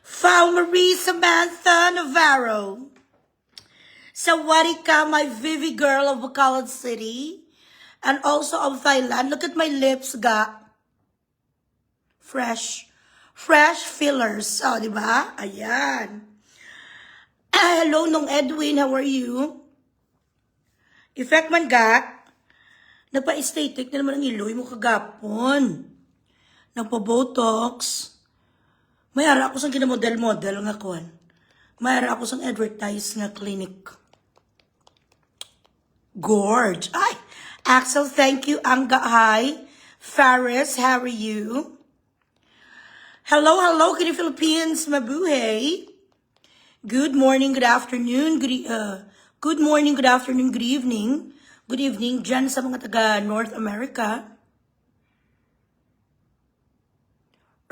Found Marie Samantha Navarro. Sawadika, my Vivi girl of Bacolod City. And also of Thailand. Look at my lips, ga. Fresh fillers. Oh, di ba? Ayan. Hello, Nong Edwin. How are you? Effect man, ga. Nagpa-aesthetic na naman ang iloy mo kagapon. Nagpa-botox. Mayara ako sa kinamodel-model nga kuwan. Mayara ako sa advertise nga clinic. Gorge. Ay! Axel, thank you. Angga, hi. Faris, how are you? Hello, Kini Philippines, mabuhay. Good morning, good afternoon, good morning, good afternoon, good evening. Good evening dyan sa mga taga North America.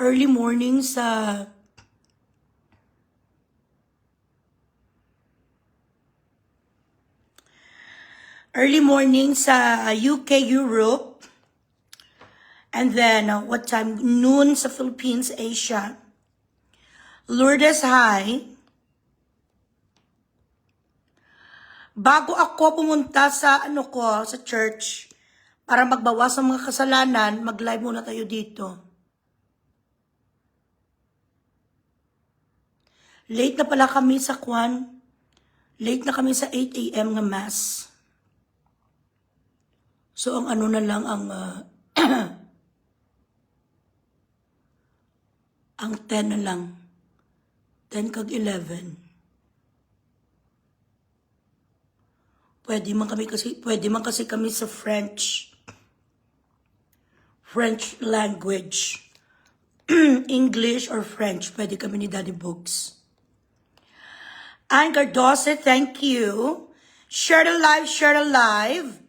Early morning sa UK, Europe. And then, what time? Noon sa Philippines, Asia. Lourdes, hi. Bago ako pumunta sa sa church para magbawas ng mga kasalanan, mag-live muna tayo dito. Late na pala kami sa kwan. Late na kami sa 8 a.m. nga mass. So ang na lang ang ang 10 na lang. 10 kag 11. Pwede man kasi kami sa French language. English or French. Pwede kami ni Daddy Books. Ann Gardose, thank you. Share the live.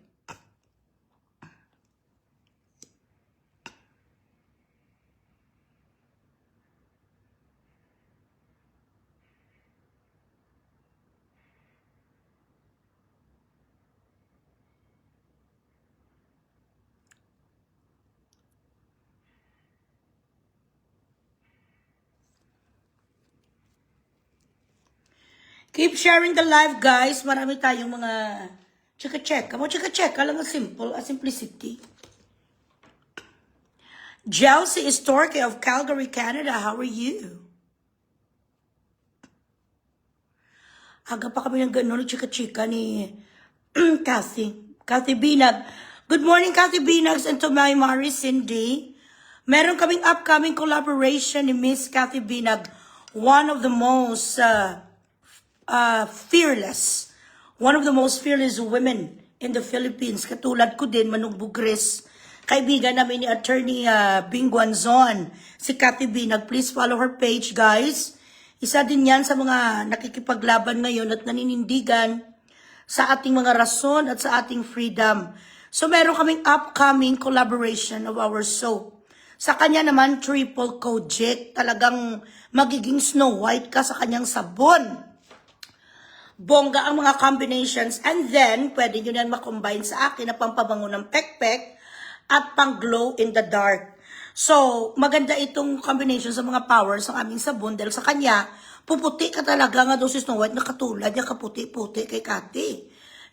Keep sharing the live, guys. Marami tayong mga chika-check. Alam mo, simplicity. Chelsea is Torque of Calgary, Canada. How are you? Aga pa kami ng gano'n, chika-chika ni Kathy Binag. Good morning, Kathy Binags, and to my Mari Cindy. Meron kaming upcoming collaboration ni Miss Kathy Binag. One of the most fearless women in the Philippines. Katulad ko din, Manong Bugres. Kaibigan namin ni Attorney Bing Guanzon, si Kathy Binag. Please follow her page, guys. Isa din yan sa mga nakikipaglaban ngayon at naninindigan sa ating mga rason at sa ating freedom. So meron kaming upcoming collaboration of our soap. Sa kanya naman, Triple Kojic. Talagang magiging Snow White ka sa kanyang sabon. Bongga ang mga combinations, and then pwede nyo yan makombine sa akin na pampabango ng pekpek at pang glow in the dark. So, maganda itong combination sa mga powers ng aming sabon dahil sa kanya, puputi ka talaga nga daw si Snow White na katulad niya kaputi-puti kay Cathy.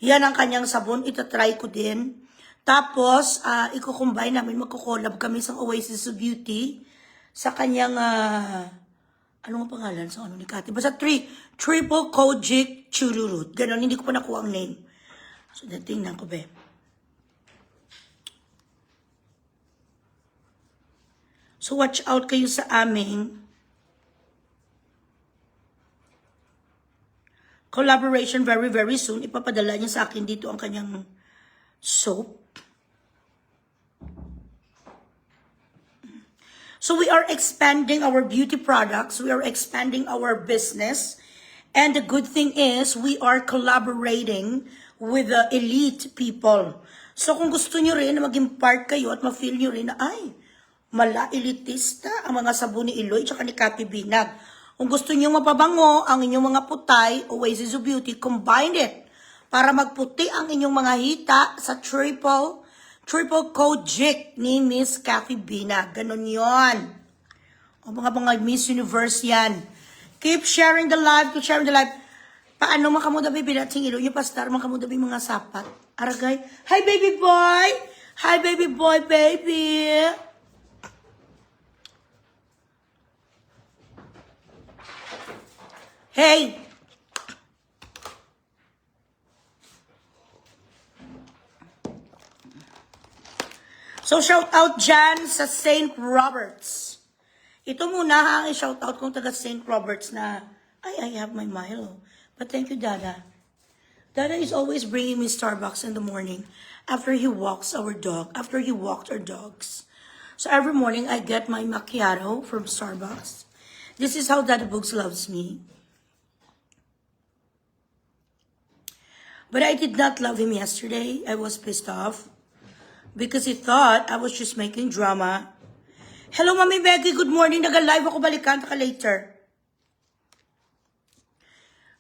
Yan ang kanyang sabon, itatry ko din. Tapos, i-combine namin, magko-collab kami sa Oasis of Beauty sa kanyang ano nga pangalan sa ni Cathy? Basta Triple Kojic Chururut. Ganon, hindi ko pa nakuha ang name. So, tingnan ko, be. So, watch out kayo sa aming collaboration very, very soon. Ipapadala niya sa akin dito ang kanyang soap. So we are expanding our beauty products. We are expanding our business. And the good thing is, we are collaborating with the elite people. So kung gusto nyo rin na maging part kayo at ma-feel nyo rin na, ay, elitista ang mga sabon ni Iloy at ni Kathy Binag. Kung gusto nyo mapabango ang inyong mga putay, Oasis of Beauty, combine it para magputi ang inyong mga hita sa Triple Kojic ni Miss Kathy Binag. Ganon yon. O mga Miss Universe yan. Keep sharing the live, keep sharing the live. Paano makamudabi binating ilo? Yung pastar makamudabi mga sapat. Aragay. Hi, baby boy! Hi, baby boy, baby! Hey! So, shout out dyan sa St. Roberts. Ito muna ha, ang shout out kong taga St. Roberts na, I have my Milo. But thank you, Dada. Dada is always bringing me Starbucks in the morning after he walks our dog, after he walked our dogs. So every morning, I get my macchiato from Starbucks. This is how Dada Books loves me. But I did not love him yesterday. I was pissed off because he thought I was just making drama. Hello, Mami Becky. Good morning. Naga-live ako, balikan ka later.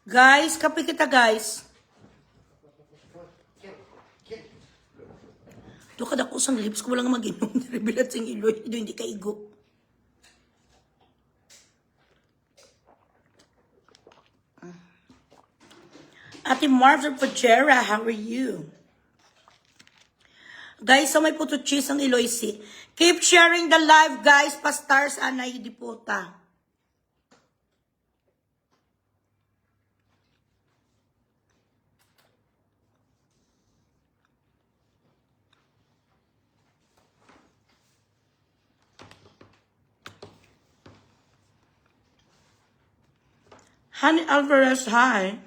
Guys, kape kita, guys. Ito kada ko sang lips ko walang mag-inom. Rebilat sing iloy. Ito hindi ka igo. Ate Martha Pajera, how are you? Guys, so may puto cheese ang Iloysi. Keep sharing the live, guys. Pa-stars, anay, di puta. Honey Alvarez, hi.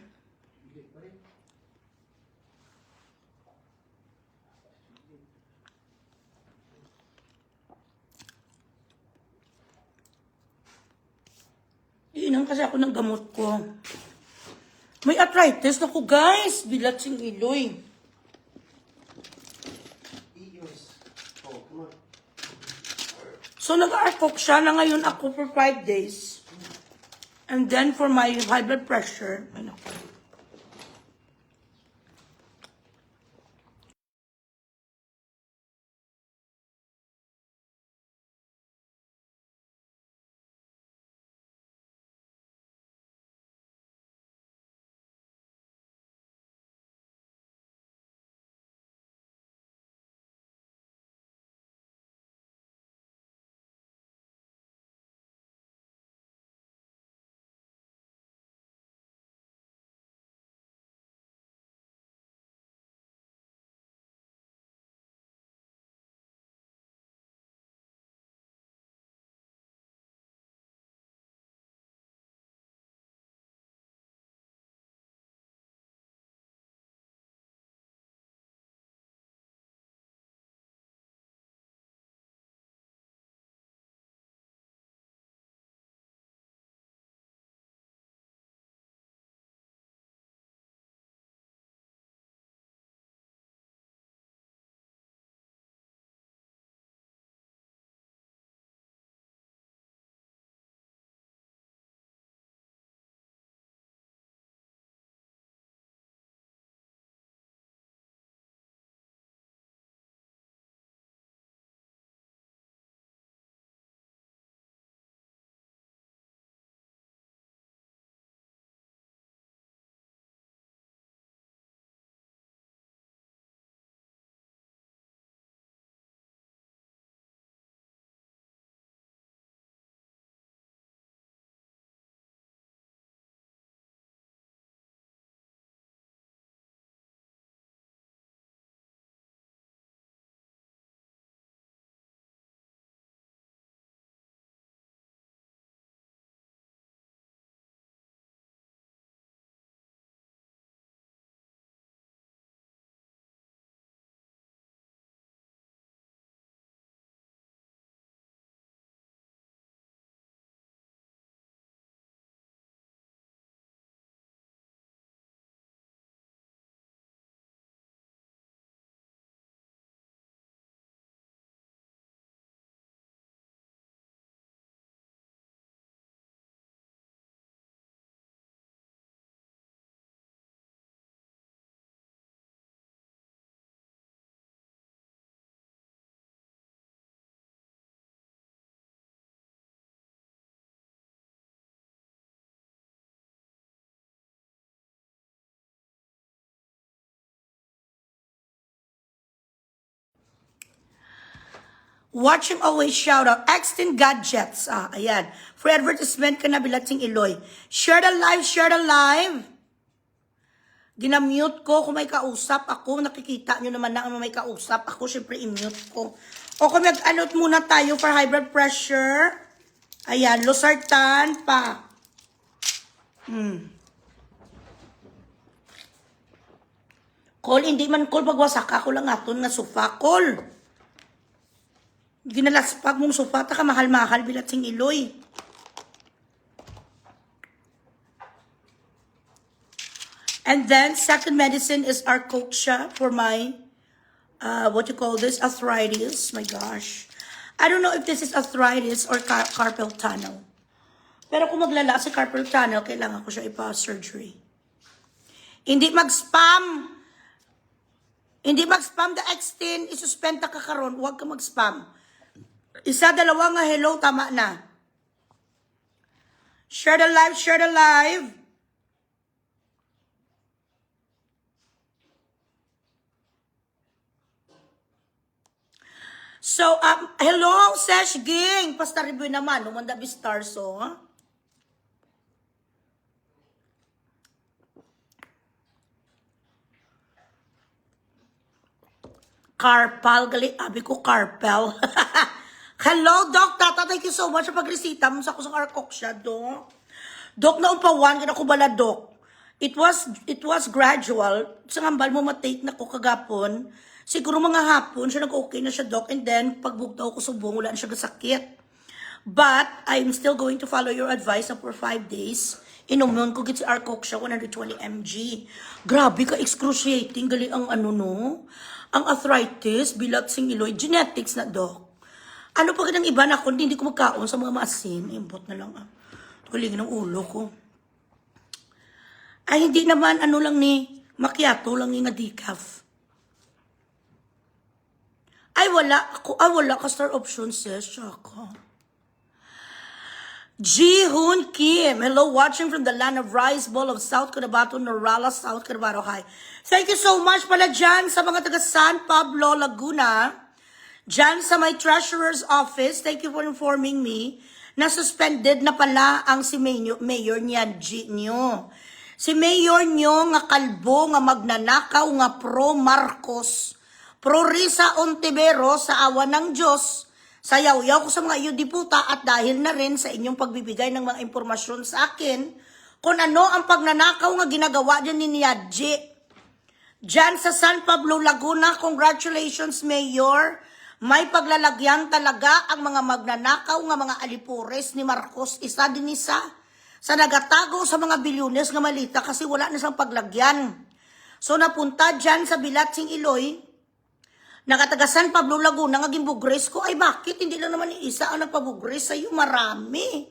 Iinom kasi ako ng gamot ko. May arthritis na ko, guys. Bilat sing iloy. So, nag-arcok siya na ngayon ako for 5 days. And then, for my high blood pressure, ano, Watching always shout out. Extend Gadgets. Ayan. For advertisement ka na Bilatsing Iloy. Share the live, share the live. Ginamute ko kung may kausap ako. Nakikita nyo naman na may kausap ako. Siyempre, i-mute ko. O kung mag-anot muna tayo for high blood pressure. Ayan, losartan pa. Call, hindi man call. Pagwasak ako lang aton nga sofa. Call. Ginalaspag mong sofa. Taka mahal-mahal Bilatsing Iloy. And then, second medicine is Arcocha for my, what you call this, arthritis. My gosh. I don't know if this is arthritis or carpal tunnel. Pero kung maglala sa carpal tunnel, kailangan ko siya ipa-surgery. Hindi mag-spam. Hindi mag-spam the X10. Isuspend ka karon. Huwag ka mag-spam. Isa, dalawa nga hello, tama na. Share the live, share the live. So, hello, Sesh Ging. Pasta review naman. Umanda bistar so, ha? Carpal. Gali, abi ko carpal. Hello, Doc. Tata, thank you so much sa pagresita mo sa kusang Arcocha, Doc. Doc, na umpawan, kina ko bala, Doc. It was gradual. Sa ngambal mo matake na ko kagapon. Siguro mga hapon, siya nag-okay na siya, Doc. And then, pagbugtaw ko subong, wala na siya sakit. But, I'm still going to follow your advice na for 5 days. Inumun ko git si Arcocha, 120 mg. Grabe ka, excruciating. Gali ang no? Ang arthritis, Bilatsing Iloy, genetics na, Doc. Ano pa ganang iba na kung hindi ko magkaon sa mga maasin? Impot na lang, Tuling ng ulo ko. Ay, hindi naman, lang ni, macchiato lang ni nga decaf. Ay, wala ako. Wala ka star option, sis. Shaka. Ji-Hoon Kim. Hello, watching from the land of Rice Bowl of South Cotabato, Norala, South Cotabato. Hi. Thank you so much pala dyan sa mga taga San Pablo, Laguna. Dyan sa my treasurer's office. Thank you for informing me na suspended na pala ang si Mayor niya, G nyo. Si Mayor nyo nga kalbo, nga magnanakaw, nga pro-Marcos. Pro-Risa Ontivero sa awa ng Diyos, sayaw-yaw ko sa mga iyo diputa at dahil na rin sa inyong pagbibigay ng mga impormasyon sa akin kung ano ang pagnanakaw nga ginagawa dyan ni Niadji. Dyan sa San Pablo, Laguna, congratulations Mayor. May paglalagyan talaga ang mga magnanakaw nga mga alipures ni Marcos. Isa din isa sa nagatago sa mga bilyones nga malita kasi wala na siyang paglagyan. So napunta dyan sa Bilatsing Iloy, nakataga San Pablo, Laguna, nga gimbugres ko, ay bakit? Hindi lang naman isa ang nagpabugres sa'yo, marami.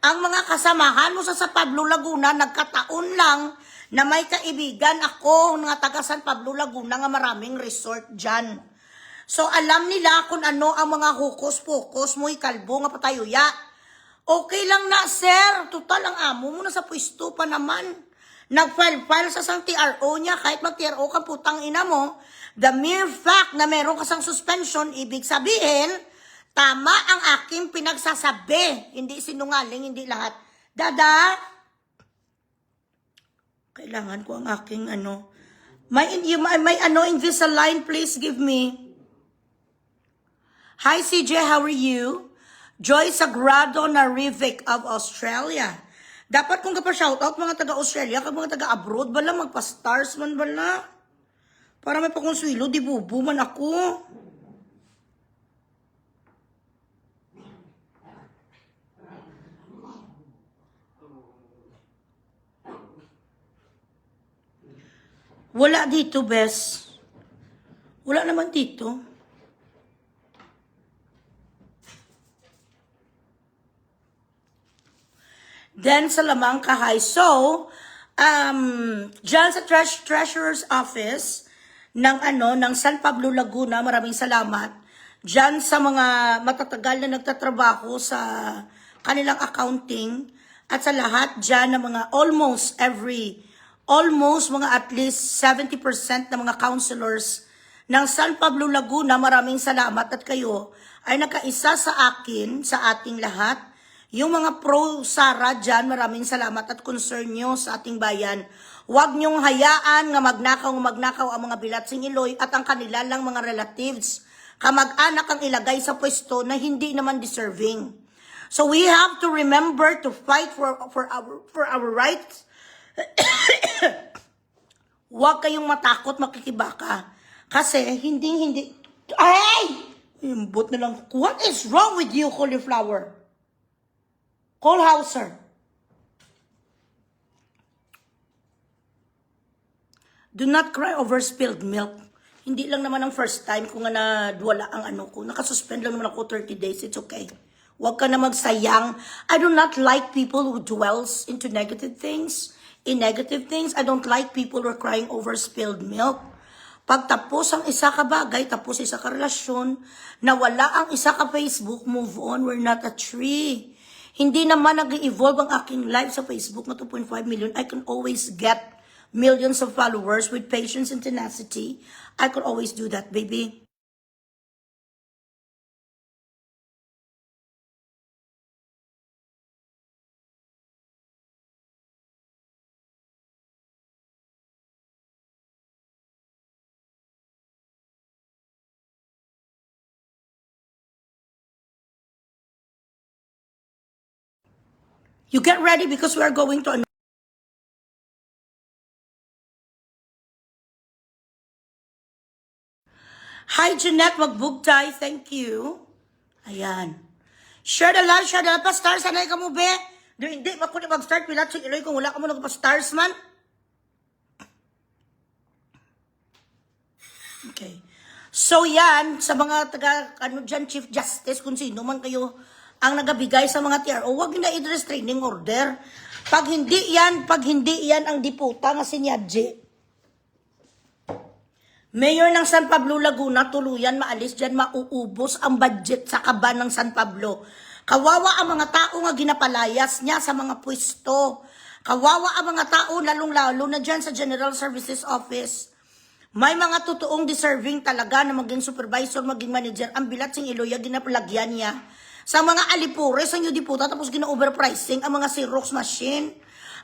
Ang mga kasamahan mo sa Pablo, Laguna, nagkataon lang na may kaibigan ako, nga taga San Pablo, Laguna, nga maraming resort dyan. So, alam nila kung ano ang mga hukos-pukos mo, ikalbo, nga patayuya. Okay lang na, sir. Total, ang amo mo na sa pwesto pa naman. Nag-file-file sa sang TRO niya, kahit mag-TRO ka putang ina mo, the mere fact na meron kasang suspension, ibig sabihin, tama ang aking pinagsasabi. Hindi sinungaling, hindi lahat. Dada, kailangan ko ang aking May Invisalign, please give me. Hi CJ, how are you? Joy Sagrado Narivic of Australia. Dapat kung kapag-shoutout mga taga-Australia, kag mga taga-abroad, bala, magpa-stars man bala. Para may pakonsuelo, di bubu man ako. Wala dito, bes. Wala naman dito. Then, sa lamang kahay. So, dyan sa Treasurer's Office ng San Pablo, Laguna, maraming salamat. Dyan sa mga matatagal na nagtatrabaho sa kanilang accounting at sa lahat dyan ng mga almost mga at least 70% ng mga counselors ng San Pablo, Laguna, maraming salamat at kayo ay nakaisa sa akin, sa ating lahat. Yung mga pro-Sara dyan, maraming salamat at concern nyo sa ating bayan. Huwag nyong hayaan nga magnakaw ang mga Bilatsing Iloy at ang kanila lang mga relatives. Kamag-anak ang ilagay sa pwesto na hindi naman deserving. So we have to remember to fight for our rights. Huwag kayong matakot makikibaka. Kasi hindi. Ay! Imbot na lang. What is wrong with you, cauliflower? Kohlhauser. Do not cry over spilled milk. Hindi lang naman ang first time kung nga nadwala ang ano ko. Nakasuspend lang naman ako 30 days. It's okay. Huwag ka na magsayang. I do not like people who dwells into negative things. In negative things, I don't like people who are crying over spilled milk. Pag tapos ang isa ka bagay, tapos isa ka relasyon, nawala ang isa ka Facebook, move on. We're not a tree. Hindi naman nag-evolve ang aking life sa Facebook na 2.5 million. I can always get millions of followers with patience and tenacity. I could always do that, baby. You get ready because we are going to Hi, Jeanette Magbugtay. Thank you. Ayan. Share the live, share the live. Pa-stars, sanay ka mo, be? Hindi, makulit mag-start. Bilatsing Iloy kung wala ka mo nagpa-stars man. Okay. So, yan, sa mga dyan, Chief Justice, kung sino man kayo ang nagabigay sa mga TRO, huwag na i-restraining order. Pag hindi yan ang diputa nga sinyadji, Mayor ng San Pablo, Laguna, tuluyan maalis dyan, mauubos ang budget sa kaban ng San Pablo. Kawawa ang mga tao nga ginapalayas niya sa mga pwesto. Kawawa ang mga tao, lalong-lalo na dyan sa General Services Office. May mga totoong deserving talaga na maging supervisor, maging manager. Ang Bilatsing Iloy, ginapalagyan niya sa mga alipures, ang diputa, tapos gina-overpricing ang mga Xerox machine.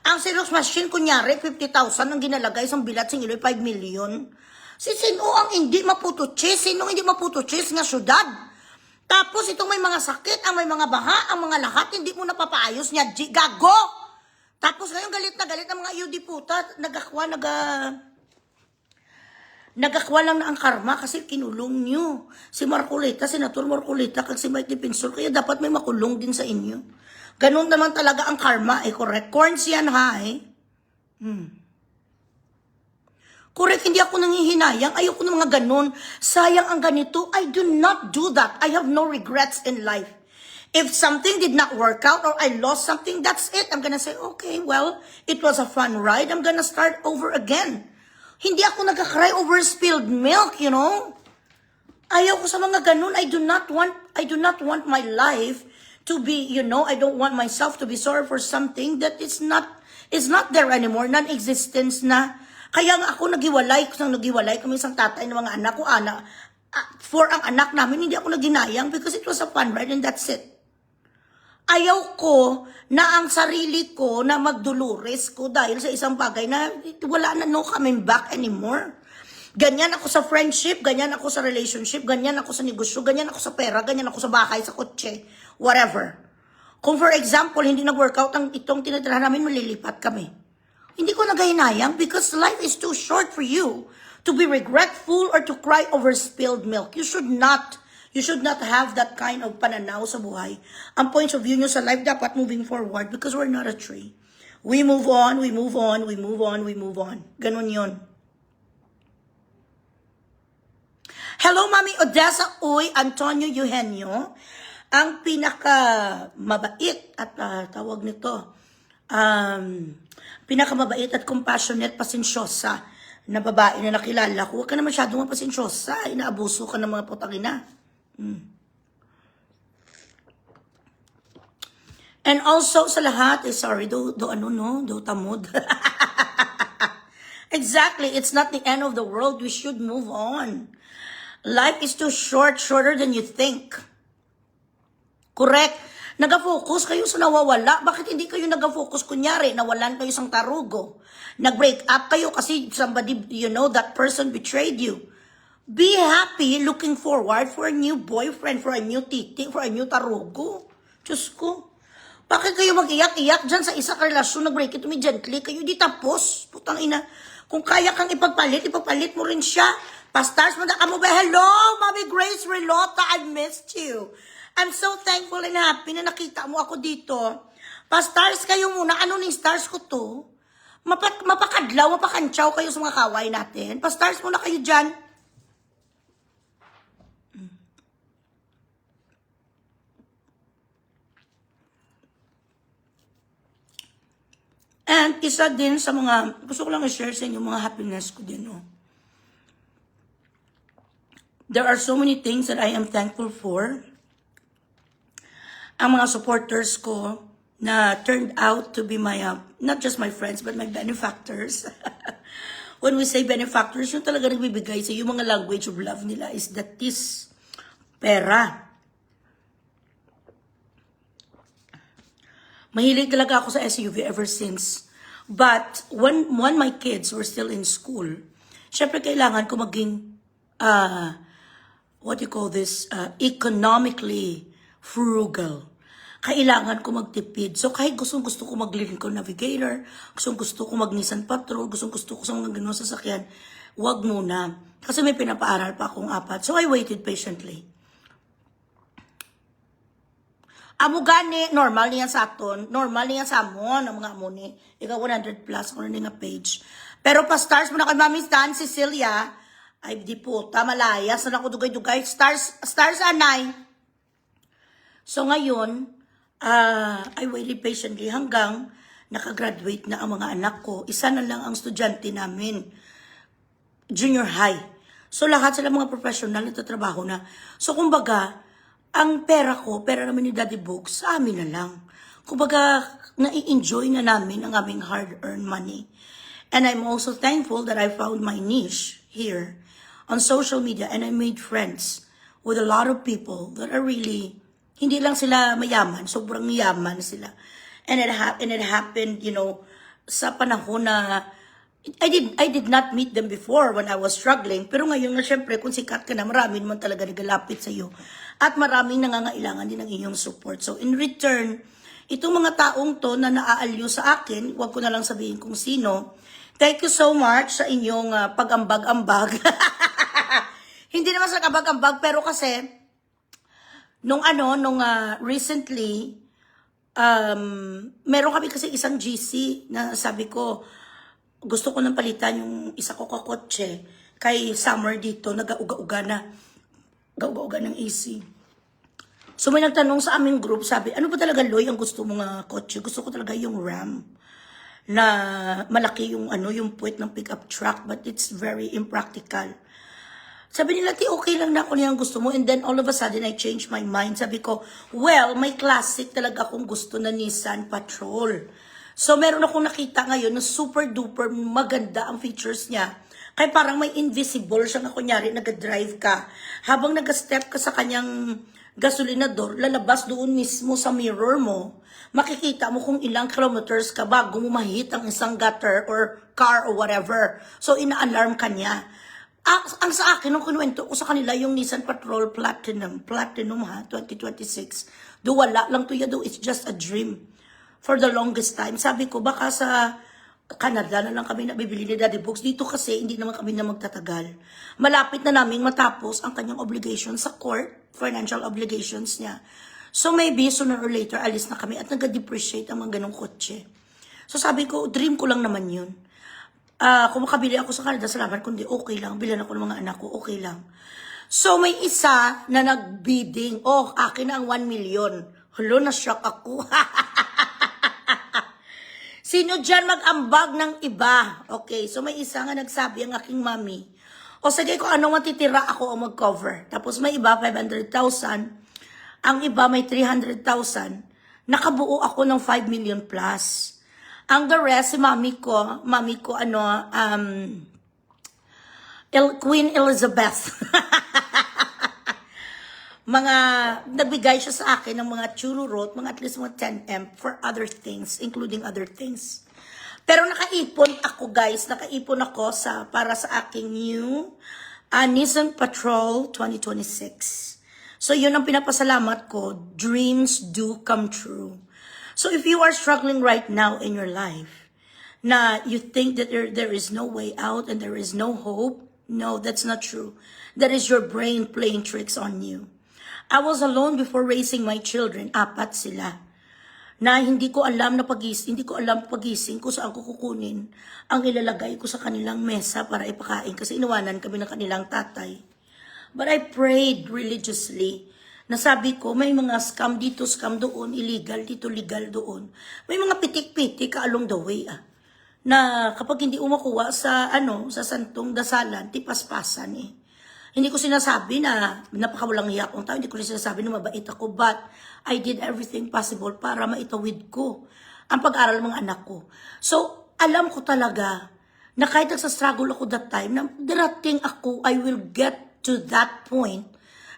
Ang Xerox machine, kunyari, 50,000 ang ginalagay sa Bilatsing Iloy, 5 million. Sino ang hindi maputuchis? Sino hindi maputuchis nga syudad? Tapos itong may mga sakit, ang may mga baha, ang mga lahat, hindi mo napapaayos niya. Gago! Tapos ngayon galit na galit ang mga diputa, nagakwa lang na ang karma kasi kinulong nyo. Si Marcolita, Senator Marcolita, kag si Mike Defensor, kaya dapat may makulong din sa inyo. Ganun naman talaga ang karma, correct? Corns yan, ha, Correct, hindi ako nangihinayang. Ayoko ng mga ganun. Sayang ang ganito. I do not do that. I have no regrets in life. If something did not work out or I lost something, that's it. I'm gonna say, okay, well, it was a fun ride. I'm gonna start over again. Hindi ako nagka-cry over spilled milk, you know? Ayaw ko sa mga ganun. I do not want my life to be, you know, I don't want myself to be sorry for something that is not there anymore, non-existence na. Kaya nga ako nagiwalay kami isang tatay ng mga anak ko, for ang anak namin, hindi ako naginayang because it was a fun ride and that's it. Ayaw ko na ang sarili ko na magdulures ko dahil sa isang bagay na wala na no coming back anymore. Ganyan ako sa friendship, ganyan ako sa relationship, ganyan ako sa negosyo, ganyan ako sa pera, ganyan ako sa bahay, sa kotse, whatever. Kung for example, hindi nag-workout ang itong tinatirahan namin, malilipat kami. Hindi ko nagahinayang because life is too short for you to be regretful or to cry over spilled milk. You should not have that kind of pananaw sa buhay. Ang points of view nyo sa life dapat moving forward because we're not a tree. We move on, we move on, we move on, we move on. Ganun yun. Hello, Mami Odessa Uy, Antonio Eugenio. Ang pinakamabait at tawag nito, pinakamabait at compassionate, pasensyosa na babae na nakilala ko. Huwag ka na masyadong mapasensyosa. Inaabuso ka ng mga putangina. And also sa lahat, sorry, do tamod. Exactly, it's not the end of the world. We should move on. Life is too short, shorter than you think. Correct. Nag-focus kayo sa nawawala. Bakit hindi kayo nag-focus? Kunyari, nawalan kayo sa tarugo. Nag-break up kayo kasi somebody, that person betrayed you. Be happy looking forward for a new boyfriend, for a new titi, for a new tarugo. Diyos ko. Bakit kayo mag-iyak-iyak dyan sa isang relasyon? Nag-break it to me gently. Kayo di tapos. Putang ina. Kung kaya kang ipagpalit mo rin siya. Pastars, manda ka mo ba? Hello, Mommy Grace Relota. I missed you. I'm so thankful and happy na nakita mo ako dito. Pa-stars kayo muna. Ano ni stars ko to? Mapakadlaw, mapakantsaw kayo sa mga kaway natin. Pa-stars muna kayo dyan. And isa din sa mga, gusto ko lang i-share sa inyo mga happiness ko din. No? There are so many things that I am thankful for. Ang mga supporters ko na turned out to be my, not just my friends, but my benefactors. When we say benefactors, yung talaga nagbibigay sa yung mga language of love nila is that is pera. Mahilig talaga ako sa SUV ever since. But when my kids were still in school, syempre kailangan ko maging, economically frugal. Kailangan ko magtipid. So kahit gusto ko mag-Lincoln Navigator, gusto ko mag-Nissan Patrol, gusto ko sa mga ganun sasakyan, wag muna. Kasi may pinapaaral pa akong 4. So I waited patiently. Amo gani, normal niyan sa aton, normal niyan sa amon, ang mga amoni. Ikaw 100 plus, kung nga page. Pero pa stars mo na kay Mami Stan, Cecilia, ay di puta, malayas na ako dugay-dugay. Stars anay. So ngayon, I waited patiently hanggang nakagraduate na ang mga anak ko. Isa na lang ang estudyante namin. Junior high. So lahat sila mga professional na trabaho na. So kumbaga, ang pera ko, pera naman ni Daddy Books, sa amin na lang. Kumbaga, nai-enjoy na namin ang aming hard-earned money. And I'm also thankful that I found my niche here on social media and I made friends with a lot of people that are really, hindi lang sila mayaman, sobrang yaman sila. And it happened, sa panahon na I did not meet them before when I was struggling. Pero ngayon na syempre, kung sikat ka na, marami naman talaga nagalapit sa iyo. At maraming nangangailangan din ng iyong support. So in return, itong mga taong to na naaalyo sa akin, huwag ko na lang sabihin kung sino, thank you so much sa inyong pag-ambag-ambag. Hindi naman sa kabag-ambag, pero kasi, recently, meron kami kasi isang GC na sabi ko, gusto ko nang palitan yung isa ko kakotse kay summer dito, nag-auga-uga na. Gauga-uga ng AC. So may nagtanong sa aming group, sabi, ano ba talaga Loy ang gusto mong kotse? Gusto ko talaga yung Ram na malaki yung yung puwet ng pickup truck, but it's very impractical. Sabi nila, okay lang na ako niyang gusto mo. And then all of a sudden, I changed my mind. Sabi ko, well, may classic talaga akong gusto na Nissan Patrol. So meron akong nakita ngayon na super duper maganda ang features niya. Kaya parang may invisible siya na kunyari nag-drive ka. Habang nag-step ka sa kanyang gasolinador, lalabas doon mismo sa mirror mo. Makikita mo kung ilang kilometers ka bago mo mahit ang isang gutter or car or whatever. So ina-alarm ka niya. Ang sa akin, nung kinuwento ko sa kanila yung Nissan Patrol Platinum 2026. Do wala lang to yado, it's just a dream. For the longest time, sabi ko baka sa Canada na lang kami nabibili ni Daddy Books. Dito kasi hindi naman kami na magtatagal. Malapit na naming matapos ang kanyang obligation sa court, financial obligations niya. So maybe sooner or later alis na kami at nag-depreciate ang mga ganong kotse. So sabi ko, dream ko lang naman yun. Kung makabili ako sa Canada, salamat, kundi okay lang. Bilan ako ng mga anak ko, okay lang. So may isa na nag-bidding. Oh, akin na ang 1 million. Hulo, na-shock ako. Sino dyan mag-ambag ng iba? Okay, so may isa nga nagsabi ang aking mami. O sige, kung ano matitira ako ang mag-cover. Tapos may iba, 500,000. Ang iba may 300,000. Nakabuo ako ng 5 million plus. Ang the rest, si mami ko, Queen Elizabeth. mga, nagbigay siya sa akin ng mga chururot, mga at least mga 10M for other things, including other things. Pero nakaipon ako guys, nakaipon ako para sa aking new Nissan Patrol 2026. So yun ang pinapasalamat ko, dreams do come true. So if you are struggling right now in your life, na you think that there is no way out and there is no hope, no, that's not true. That is your brain playing tricks on you. I was alone before raising my children, 4 sila. Na hindi ko alam pagising ko saan ko kukunin ang ilalagay ko sa kanilang mesa para ipakain kasi iniwanan kami ng kanilang tatay. But I prayed religiously. Nasabi ko, may mga scam dito, scam doon, illegal dito, legal doon. May mga pitik-pitik along the way na kapag hindi umakuha sa santong dasalan, tipaspasan eh. Hindi ko sinasabi na napakawalang hiya akong tao, hindi ko sinasabi na mabait ako, but I did everything possible para maitawid ko ang pag-aral ng mga anak ko. So, alam ko talaga na kahit nagsastruggle ako that time, na darating ako, I will get to that point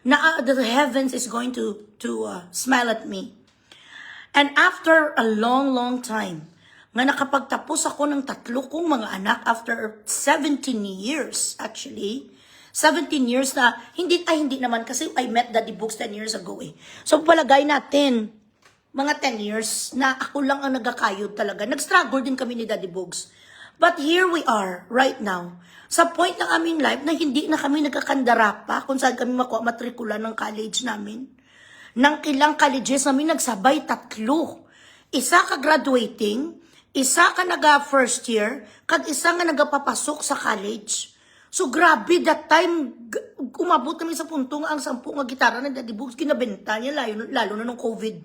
na the heavens is going to smile at me. And after a long, long time, nga nakapagtapos ako ng 3 kong mga anak after 17 years, actually, 17 years na, hindi naman kasi I met Daddy Books 10 years ago eh. So palagay natin, mga 10 years na ako lang ang nagkakayod talaga. Nag-struggle din kami ni Daddy Books. But here we are, right now, sa point ng aming life na hindi na kami nagkakandara pa kung saan kami makuha matrikula ng college namin. Nang ilang colleges namin nagsabay 3. Isa ka graduating, isa ka naga-first year, kag isa nga nagapapasok sa college. So grabe, that time, umabot kami sa punto nga ang 10 nga gitara ng Daddy Books, kinabenta niya, lalo na nung COVID.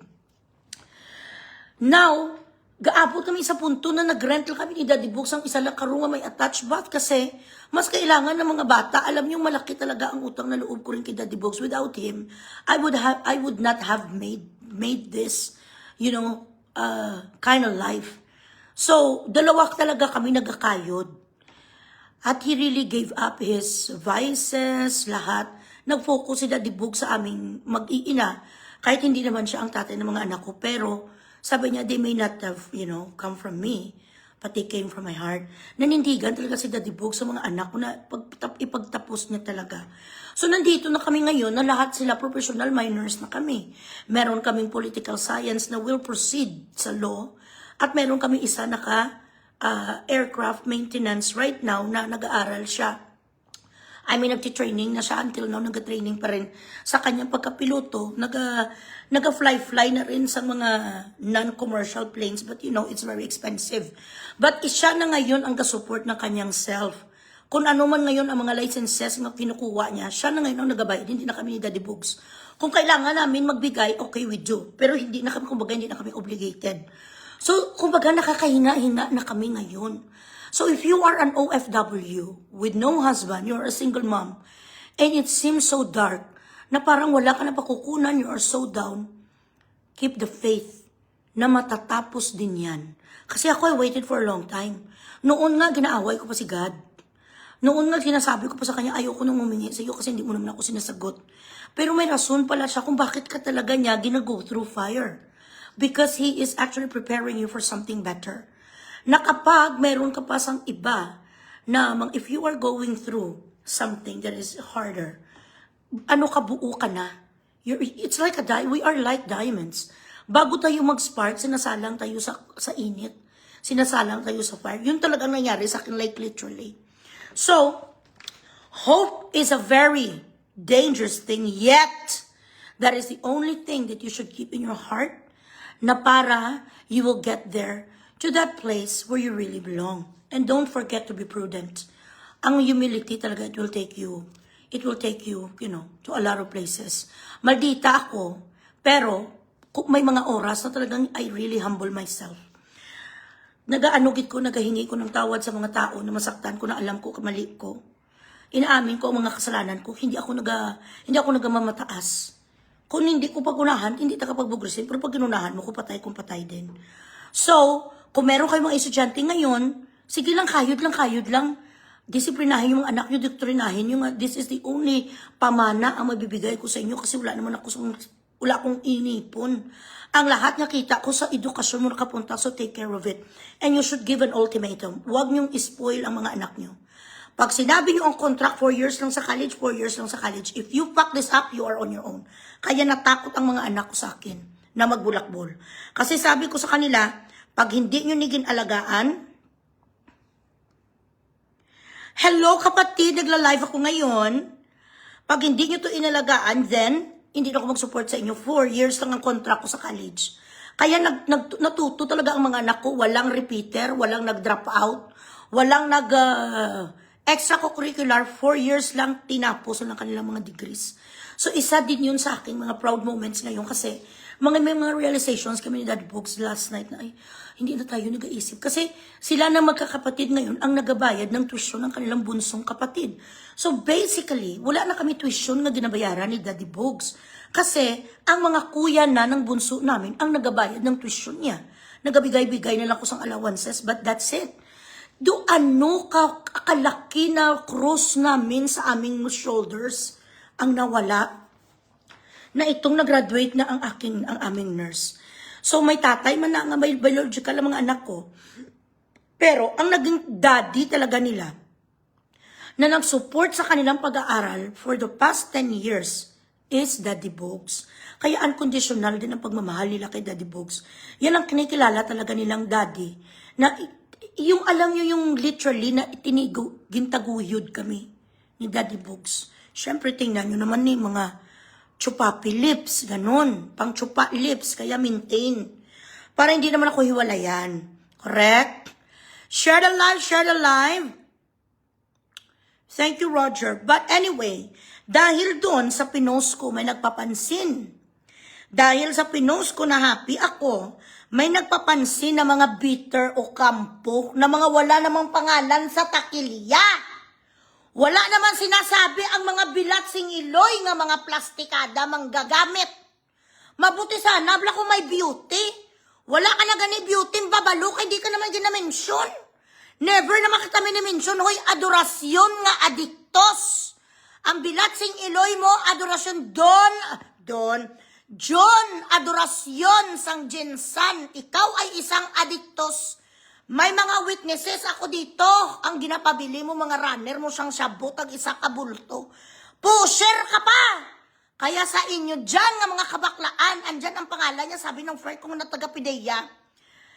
Now, gaabot kami sa punto na nag-rental kami ni Daddy Books ang isa lang karunga may attached bath kasi mas kailangan ng mga bata. Alam niyo, malaki talaga ang utang na loob ko rin kay Daddy Books. Without him, I would not have made this, kind of life. So, 2 talaga kami nagkakayod. At he really gave up his vices, lahat. Nag-focus si Daddy Books sa aming mag-iina. Kahit hindi naman siya ang tatay ng mga anak ko. Pero sabi niya, they may not have, come from me. But they came from my heart. Nanindigan talaga si Daddy Books sa mga anak ko na ipagtapos niya talaga. So nandito na kami ngayon na lahat sila professional minors na kami. Meron kaming political science na will proceed sa law. At meron kami isa aircraft maintenance right now na nag-aaral siya. Nagtitraining na siya until now, nag-training pa rin sa kanyang pagkapiloto. Nag-fly na rin sa mga non-commercial planes, but it's very expensive. But siya na ngayon ang kasupport ng kanyang self. Kung ano man ngayon ang mga licenses na kinukuha niya, siya na ngayon ang nagabayad, hindi na kami ni Daddy Books. Kung kailangan namin magbigay, okay, we do. Pero hindi na kami obligated. So, kumbaga nakakahinga-hinga na kami ngayon. So, if you are an OFW with no husband, you're a single mom, and it seems so dark, na parang wala ka na pakukunan, you are so down, keep the faith na matatapos din yan. Kasi ako, I waited for a long time. Noon nga, ginaaway ko pa si God. Noon nga, sinasabi ko pa sa kanya, ayoko nang humingi sa iyo kasi hindi mo naman ako sinasagot. Pero may rason pala siya kung bakit ka talaga niya gina-go through fire. Because He is actually preparing you for something better. Na kapag meron ka pa sang iba, na if you are going through something that is harder, kabuo ka na. It's like we are like diamonds. Bago tayo mag-spark, sinasalang tayo sa init. Sinasalang tayo sa fire. Yun talagang nangyari sa akin, like literally. So, hope is a very dangerous thing, yet, that is the only thing that you should keep in your heart, na para you will get there to that place where you really belong. And don't forget to be prudent. Ang humility talaga, it will take you, to a lot of places. Maldita ako, pero may mga oras na talagang I really humble myself. Nagahingi ko ng tawad sa mga tao na masaktan ko, na alam ko kamali ko. Inaamin ko ang mga kasalanan ko, hindi ako nagamamataas. Kung hindi ko pagunahan, hindi ta kapag-bugresin. Pero pag ginunahan mo, kung patay din. So, kung meron kayong mga estudyante ngayon, sige lang, kayod lang. disiplinahin yung mga anak nyo, doktrinahin nyo nga, this is the only pamana ang mabibigay ko sa inyo kasi wala naman ako wala akong inipon. Ang lahat nga kita ko sa edukasyon mo nakapunta, so take care of it. And you should give an ultimatum. Huwag nyong spoil ang mga anak nyo. Pag sinabi nyo ang contract, 4 years lang sa college, 4 years lang sa college. If you pack this up, you are on your own. Kaya natakot ang mga anak ko sa akin na magbulakbol. Kasi sabi ko sa kanila, pag hindi nyo niging alagaan, hello kapatid, nagla-live ako ngayon. Pag hindi nyo to inalagaan, then, hindi na ako mag-support sa inyo. 4 years lang ang contract ko sa college. Kaya natuto talaga ang mga anak ko. Walang repeater, walang nag-drop out, walang extracurricular. 4 years lang tinapos ng kanilang mga degrees. So, isa din yun sa aking mga proud moments ngayon kasi may mga realizations kami ni Daddy Books last night na hindi na tayo nag-iisip. Kasi sila na magkakapatid ngayon ang nagabayad ng tuition ng kanilang bunsong kapatid. So basically, wala na kami tuition na ginabayaran ni Daddy Books. Kasi ang mga kuya na ng bunso namin ang nagabayad ng tuition niya. Nagabigay-bigay na lang ko sang allowances, but that's it. Ano kalaki na cross namin sa aming shoulders ang nawala na itong nag-graduate na ang aming nurse. So may tatay man na nga may biological ang mga anak ko. Pero ang naging daddy talaga nila na nag-support sa kanilang pag-aaral for the past 10 years is Daddy Books. Kaya unconditional din ang pagmamahal nila kay Daddy Books. Yan ang kinikilala talaga nilang daddy. Na yung alam nyo yung literally na gintaguyod kami ni Daddy Books. Siyempre tingnan nyo naman ni mga chupapi lips, ganun. Pang chupa lips, kaya maintain. Para hindi naman ako hiwalayan. Correct? Share the live, share the live. Thank you, Roger. But anyway, dahil doon sa pinost ko, may nagpapansin. Dahil sa pinost ko na happy ako, may nagpapansin na mga bitter o kampo na mga wala namang pangalan sa takilya. Wala naman sinasabi ang mga bilatsing iloy nga mga plastikada manggagamit. Mabuti sana, abla ko may beauty. Wala ka na gani beauty, babalo, kay di ka naman ginamensyon. Never naman kita minimensyon, hoy, adorasyon nga adiktos. Ang bilatsing iloy mo, adorasyon John, adorasyon sang jinsan. Ikaw ay isang adiktos. May mga witnesses ako dito. Ang ginapabili mo mga runner mo siyang sabot ang isa ka bulto. Pusher ka pa! Kaya sa inyo dyan nga mga kabaklaan, andyan ang pangalan niya, sabi ng friend kong na taga-Pideya.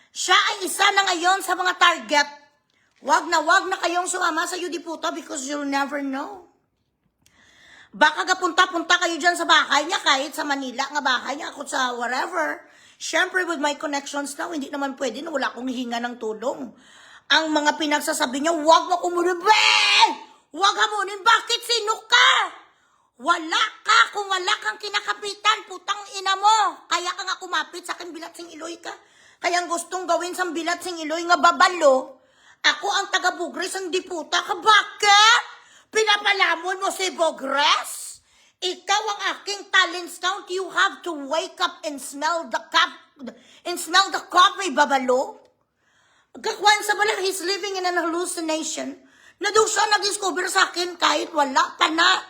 Siya ay isa na ngayon sa mga target. Wag na kayong sumama sa Yudiputa because you'll never know. Baka gapunta-punta kayo dyan sa bahay niya, kahit sa Manila nga bahay niya, ako sa wherever. Siyempre, with my connections now, hindi naman pwede na wala akong hihinga ng tulong. Ang mga pinagsasabi niya, huwag mo kumunin, huwag hamunin, bakit sino ka? Wala ka, kung wala kang kinakapitan, putang ina mo. Kaya ka nga kumapit sa akin, bilatsing iloy ka. Kaya ang gustong gawin sa bilatsing iloy nga babalo, ako ang taga-Bugres, ang diputa ka, bakit? Pinapalamon mo si Bugres? Ikaw ang aking talent scout. You have to wake up and smell the coffee, babalo. Kakwan sa bala, he's living in an hallucination. Na doon siya nag-discover sa akin kahit wala pa na.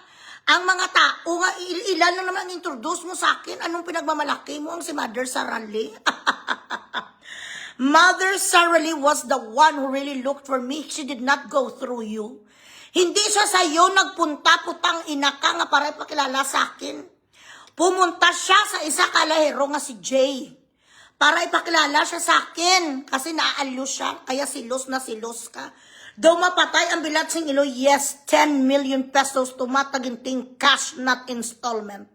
Ang mga tao nga, ilan lang naman introduce mo sa akin. Anong pinagmamalaki mo ang si Mother Sarali? Mother Sarali was the one who really looked for me. She did not go through you. Hindi siya sa iyo nagpunta, putang ina ka nga para ipakilala sa akin. Pumunta siya sa isa kalahero nga si Jay. Para ipakilala siya sa akin. Kasi naaalyo siya, kaya silos na silos ka. Daw mapatay ang bilatsing iloy, yes, 10 million pesos tumataginting cash, not installment.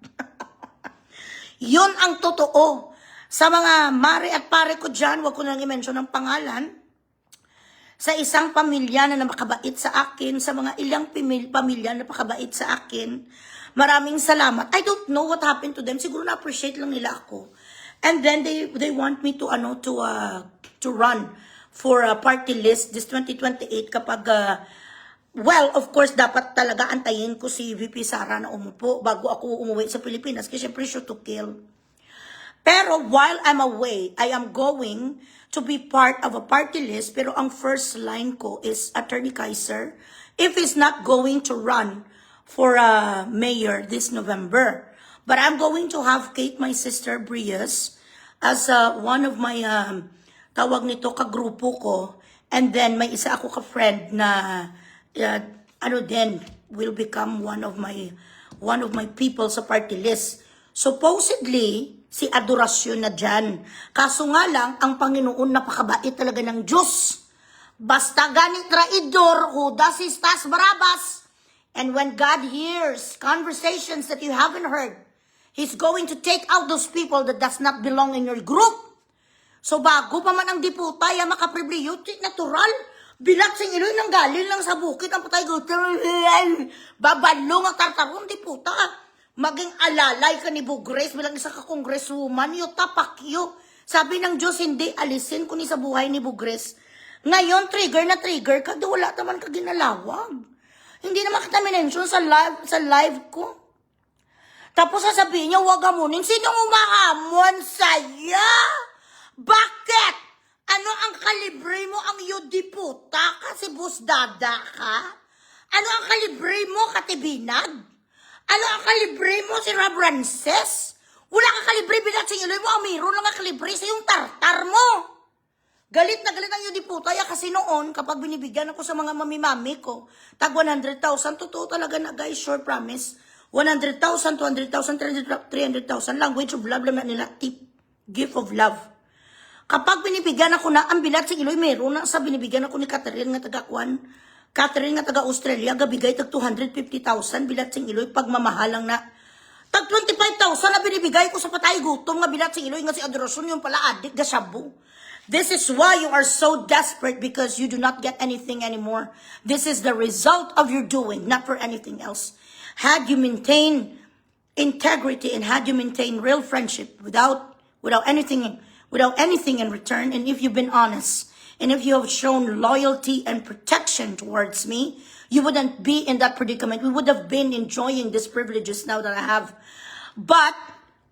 Yun ang totoo. Sa mga mare at pare ko dyan, wag ko nang i-mention ang pangalan, sa isang pamilya na napakabait sa akin, sa mga ilang pamilya na napakabait sa akin, maraming salamat. I don't know what happened to them. Siguro na-appreciate lang nila ako. And then they want me to run for a party list this 2028 kapag well, of course, dapat talaga antayin ko si VP Sara na umupo bago ako umuwi sa Pilipinas kasi syempre shoot to kill. Pero while I'm away, I am going to be part of a party list, pero ang first line ko is Attorney Kaiser, if he's not going to run for mayor this November. But I'm going to have Kate, my sister, Brias, as one of my, tawag nito, kagrupo ko. And then may isa ako ka-friend na, will become one of my people sa party list. Supposedly, si Adorasyon na dyan. Kaso nga lang, ang Panginoon napakabait talaga ng Diyos. Basta ganit traidor, Judas Istas Barabas. And when God hears conversations that you haven't heard, He's going to take out those people that does not belong in your group. So bago pa man ang diputa, ya makapribliyo, natural. Bilat sing iloy nang galing lang sa bukid, ang patay gutom. Babalong ang tartarong diputa. Maging alalay ka ni Bugres, bilang isa ka congresswoman, yuta pakyo. Sabi ng Diyos, hindi, alisin ko ni sa buhay ni Bugres. Ngayon, trigger na trigger ka, do wala naman ka ginalawag. Hindi naman kita minention sa live ko. Tapos sasabihin niya, wag amunin. Sinong umahamon saya? Bakit? Ano ang kalibre mo ang yudiputa? Kasi busdada ka? Ano ang kalibre mo, Katibinag? Ano ang kalibre mo, si Rob Rances? Wala ka kalibre, bilat sa iloy mo. Amiro lang ang kalibre sa yung tartar mo. Galit na galit ang yudiputa. Kasi noon, kapag binibigyan ako sa mga mami-mami ko, tag 100,000, totoo talaga na guys, sure promise. 100,000, 200,000, 300,000, language of love lang nila, tip, gift of love. Kapag binibigyan ako na, ang bilat sa iloy, meron na sa binibigyan ako ni Catherine nga taga-Kwan, Catherine nga taga-Australia, gabigay tag 250,000, bilat sa iloy, pagmamahalang na. Tag 25,000 na binibigay ko sa patay gutom, nga bilat sa iloy, nga si Adorasyon yung pala adik, gasabu. This is why you are so desperate, because you do not get anything anymore. This is the result of your doing, not for anything else. Had you maintained integrity and had you maintained real friendship without anything in return, and if you've been honest, and if you have shown loyalty and protection towards me, you wouldn't be in that predicament. We would have been enjoying these privileges now that I have. But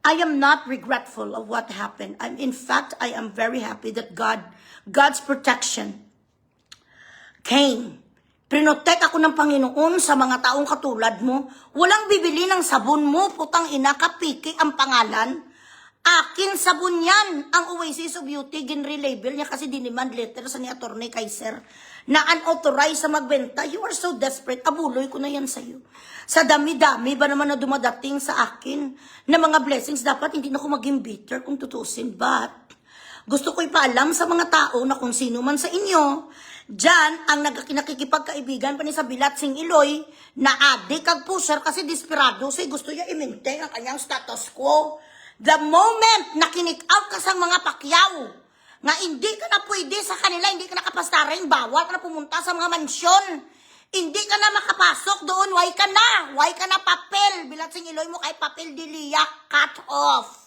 I am not regretful of what happened. In fact, I am very happy that God's protection came. Prinotek ako ng Panginoon sa mga taong katulad mo. Walang bibili ng sabon mo, putang ina, Kapiki ang pangalan. Akin sabon yan. Ang Oasis of Beauty, ginrelabel niya kasi dinemand letter sa ni Atty. Kaiser na unauthorized sa magbenta. You are so desperate. Abuloy ko na yan sa'yo. Sa dami-dami ba naman na dumadating sa akin na mga blessings, dapat hindi na ako maging bitter kung tutusin. But gusto ko ipaalam sa mga tao na kung sino man sa inyo, dyan, ang nakikipagkaibigan pa ni sa Bilat Sing Iloy, na adik kag pusher kasi desperado, say gusto niya i-maintain ang kanyang status quo. The moment na kinik-out ka sa mga pakyaw, nga hindi ka na pwede sa kanila, hindi ka nakapastaring, bawal ka na pumunta sa mga mansyon, hindi ka na makapasok doon, why ka na papel, Bilat Sing Iloy mo kay papel diliya, cut off.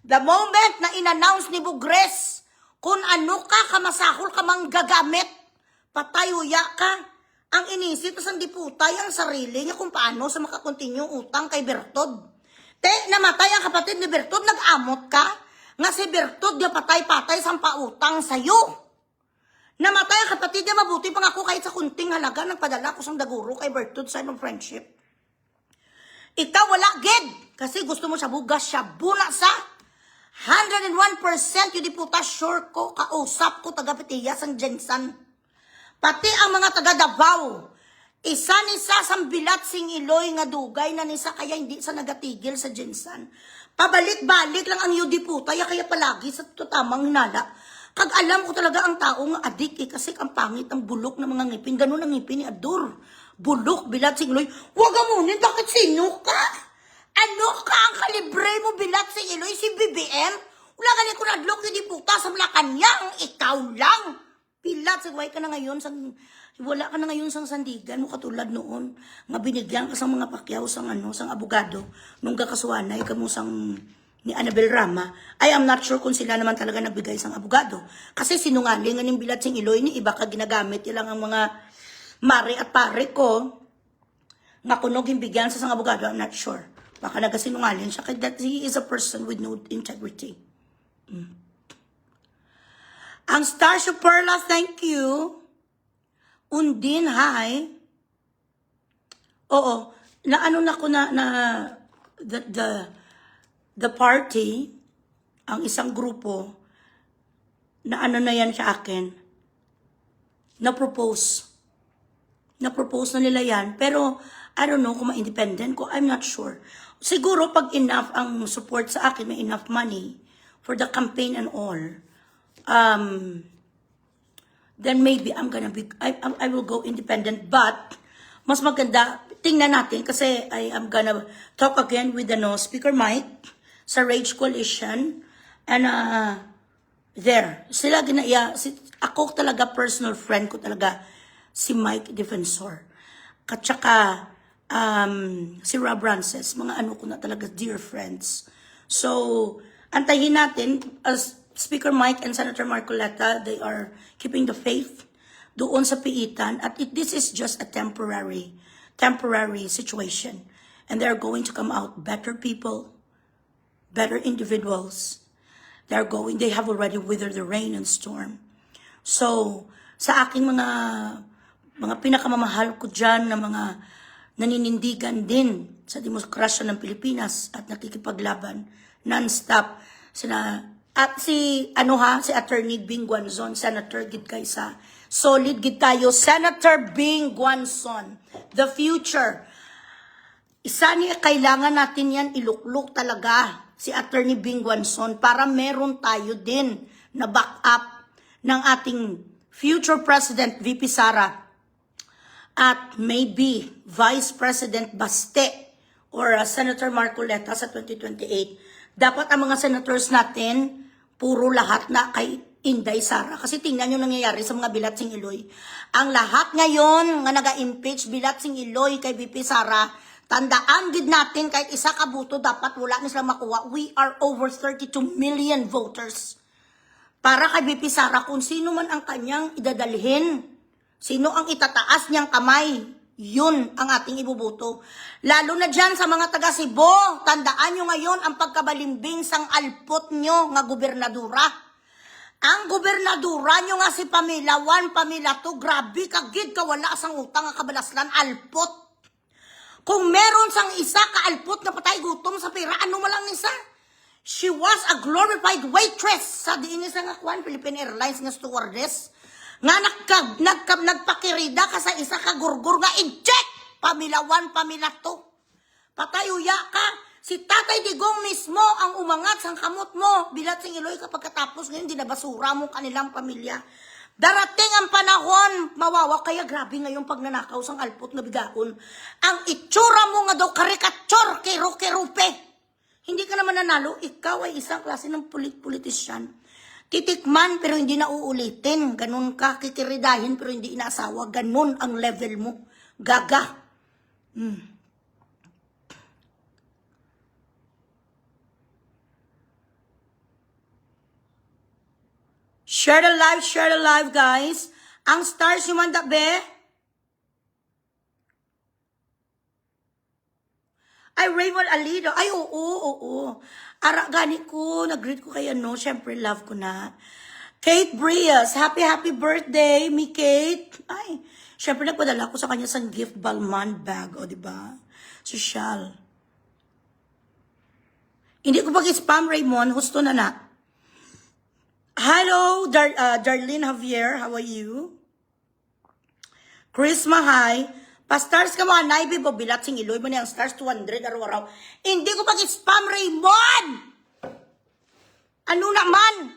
The moment na in-announce ni Bugres, kung ano ka, kamasahol ka mang gagamit, patayuya ka, ang inisip sa diputay ang sarili niya kung paano sa makakontinue utang kay Bertod. Namatay ang kapatid ni Bertod, nag-amot ka, nga si Bertod niya patay-patay sa pautang sa'yo. Namatay ang kapatid niya, mabuti pang ako kahit sa kunting halaga, nagpadala ko sa daguro kay Bertod sa ng friendship. Ikaw wala gid, kasi gusto mo siya bugas, siya buna sa 101% yung diputa, sure ko, kausap ko, taga-Pitiyas ang Jensan. Pati ang mga taga-Davao, isa nisa sa Bilat Sing Iloy nga dugay na nisa kaya hindi sa nagatigil sa Jensan. Pabalik-balik lang ang yung diputa, kaya palagi sa tutamang hinala. Kag alam ko talaga ang tao nga adik kasi ang pangit, ang bulok ng mga ngipin. Ganun ang ngipin ni Ador. Bulok, Bilat Sing Iloy. Huwag amunin, bakit sino ka? Ano ka ang kalibre mo, Bilat Sing Iloy, si BBM? Wala ka niya kung nadlok yung diputa sa Malacanang, ikaw lang. Bilat, sagway ka na ngayon, wala ka na ngayon sang sandigan mo katulad noon. Nga binigyan ka sa mga pakyaw, sang abogado, nung kakasuanay ka mo sang ni Annabel Rama. I am not sure kung sila naman talaga nagbigay sang abogado. Kasi sinungaling ng Bilat Sing Iloy ni iba ka ginagamit ilang ang mga mare at pare ko. Nga kunog yung bigyan sa sang abogado, I'm not sure. Baka nagasinungaling siya kaya that he is a person with no integrity. Ang Star Superla, thank you. Undin, hi. Oo, naano na ko na the party, ang isang grupo, na ano na yan sa akin, na-propose. Na-propose na nila yan. Pero, I don't know kung ma-independent ko. I'm not sure. Siguro, pag enough ang support sa akin, may enough money for the campaign and all, then maybe I will go independent. But, mas maganda, tingnan natin, kasi I am gonna talk again with the Speaker Mike sa Rage Coalition. And, there. Sila ako talaga, personal friend ko talaga, si Mike Defensor. At saka, si Rob Rances, mga ano ko na talaga, dear friends. So, antayin natin, as Speaker Mike and Senator Marcoleta, they are keeping the faith doon sa piitan. At this is just a temporary situation. And they're going to come out better people, better individuals. They have already withered the rain and storm. So, sa aking mga pinakamamahal ko dyan na mga naninindigan din sa demokrasya ng Pilipinas at nakikipaglaban non-stop at si Attorney Bing Guanzon, Senator gid kaysa solid gid tayo, Senator Bing Guanzon, the future. Isa niya, kailangan natin yan ilukluk talaga, si Attorney Bing Guanzon, para meron tayo din na backup ng ating future President VP Sara at maybe Vice President Baste or Senator Marcoleta sa 2028. Dapat ang mga senators natin, puro lahat na kay Inday Sara. Kasi tingnan nyo nangyayari sa mga Bilatsing Iloy. Ang lahat ngayon nga naga-impeach Bilatsing Iloy kay VP Sara, tandaan gid natin kahit isa ka boto dapat wala na silang makuha. We are over 32 million voters. Para kay VP Sara, kung sino man ang kanyang idadalhin, sino ang itataas niyang kamay, yun ang ating ibubuto. Lalo na dyan sa mga taga Cebu, tandaan nyo ngayon ang pagkabalimbing sang alpot nyo nga gobernadura. Ang gobernadura nyo nga si Pamela 1, Pamela 2, grabe kagid kawala sang utang nga kabalaslan, alpot. Kung meron sang isa ka alpot na patay gutom sa pera, ano malang isa? She was a glorified waitress sa diinis nga kwan, Philippine Airlines nga stewardess. Nga nagpakirida ka sa isa ka gurgur nga i-check. Pamela 1, Pamela 2. Patayuya ka. Si Tatay Digong mismo ang umangat sang kamot mo. Bilatsing Iloy kapag katapos ngayon, dinabasura mo kanilang pamilya. Darating ang panahon, mawawa kaya grabe ngayon pag nanakaw sang alpot na bigaon. Ang itsura mo nga daw karikature kay Roque Rupe. Hindi ka naman nanalo, ikaw ay isang klase ng politisyan. Titikman pero hindi na uulitin. Ganun ka, kikiridahin pero hindi inaasawa. Ganun ang level mo. Gaga. Share the live, guys. Ang stars yung manda, be. Ay, Raymond Alido. Ay, oo. Ara, gani ko. Nag-greet ko kay ano. Siyempre, love ko na. Kate Brias. Happy birthday, mi Kate. Ay, siyempre, nagpadala ko sa kanya sa gift Balmain bag. O, diba? Social. Hindi ko pag-spam, Raymond. Husto na na. Hello, Darlene Javier. How are you? Chris Mahay. Pa-stars ka mga naibi bo, Bilatsing Iloy mo na yung stars 200 araw-araw. Hindi ko pag-spam, Raymond! Ano naman?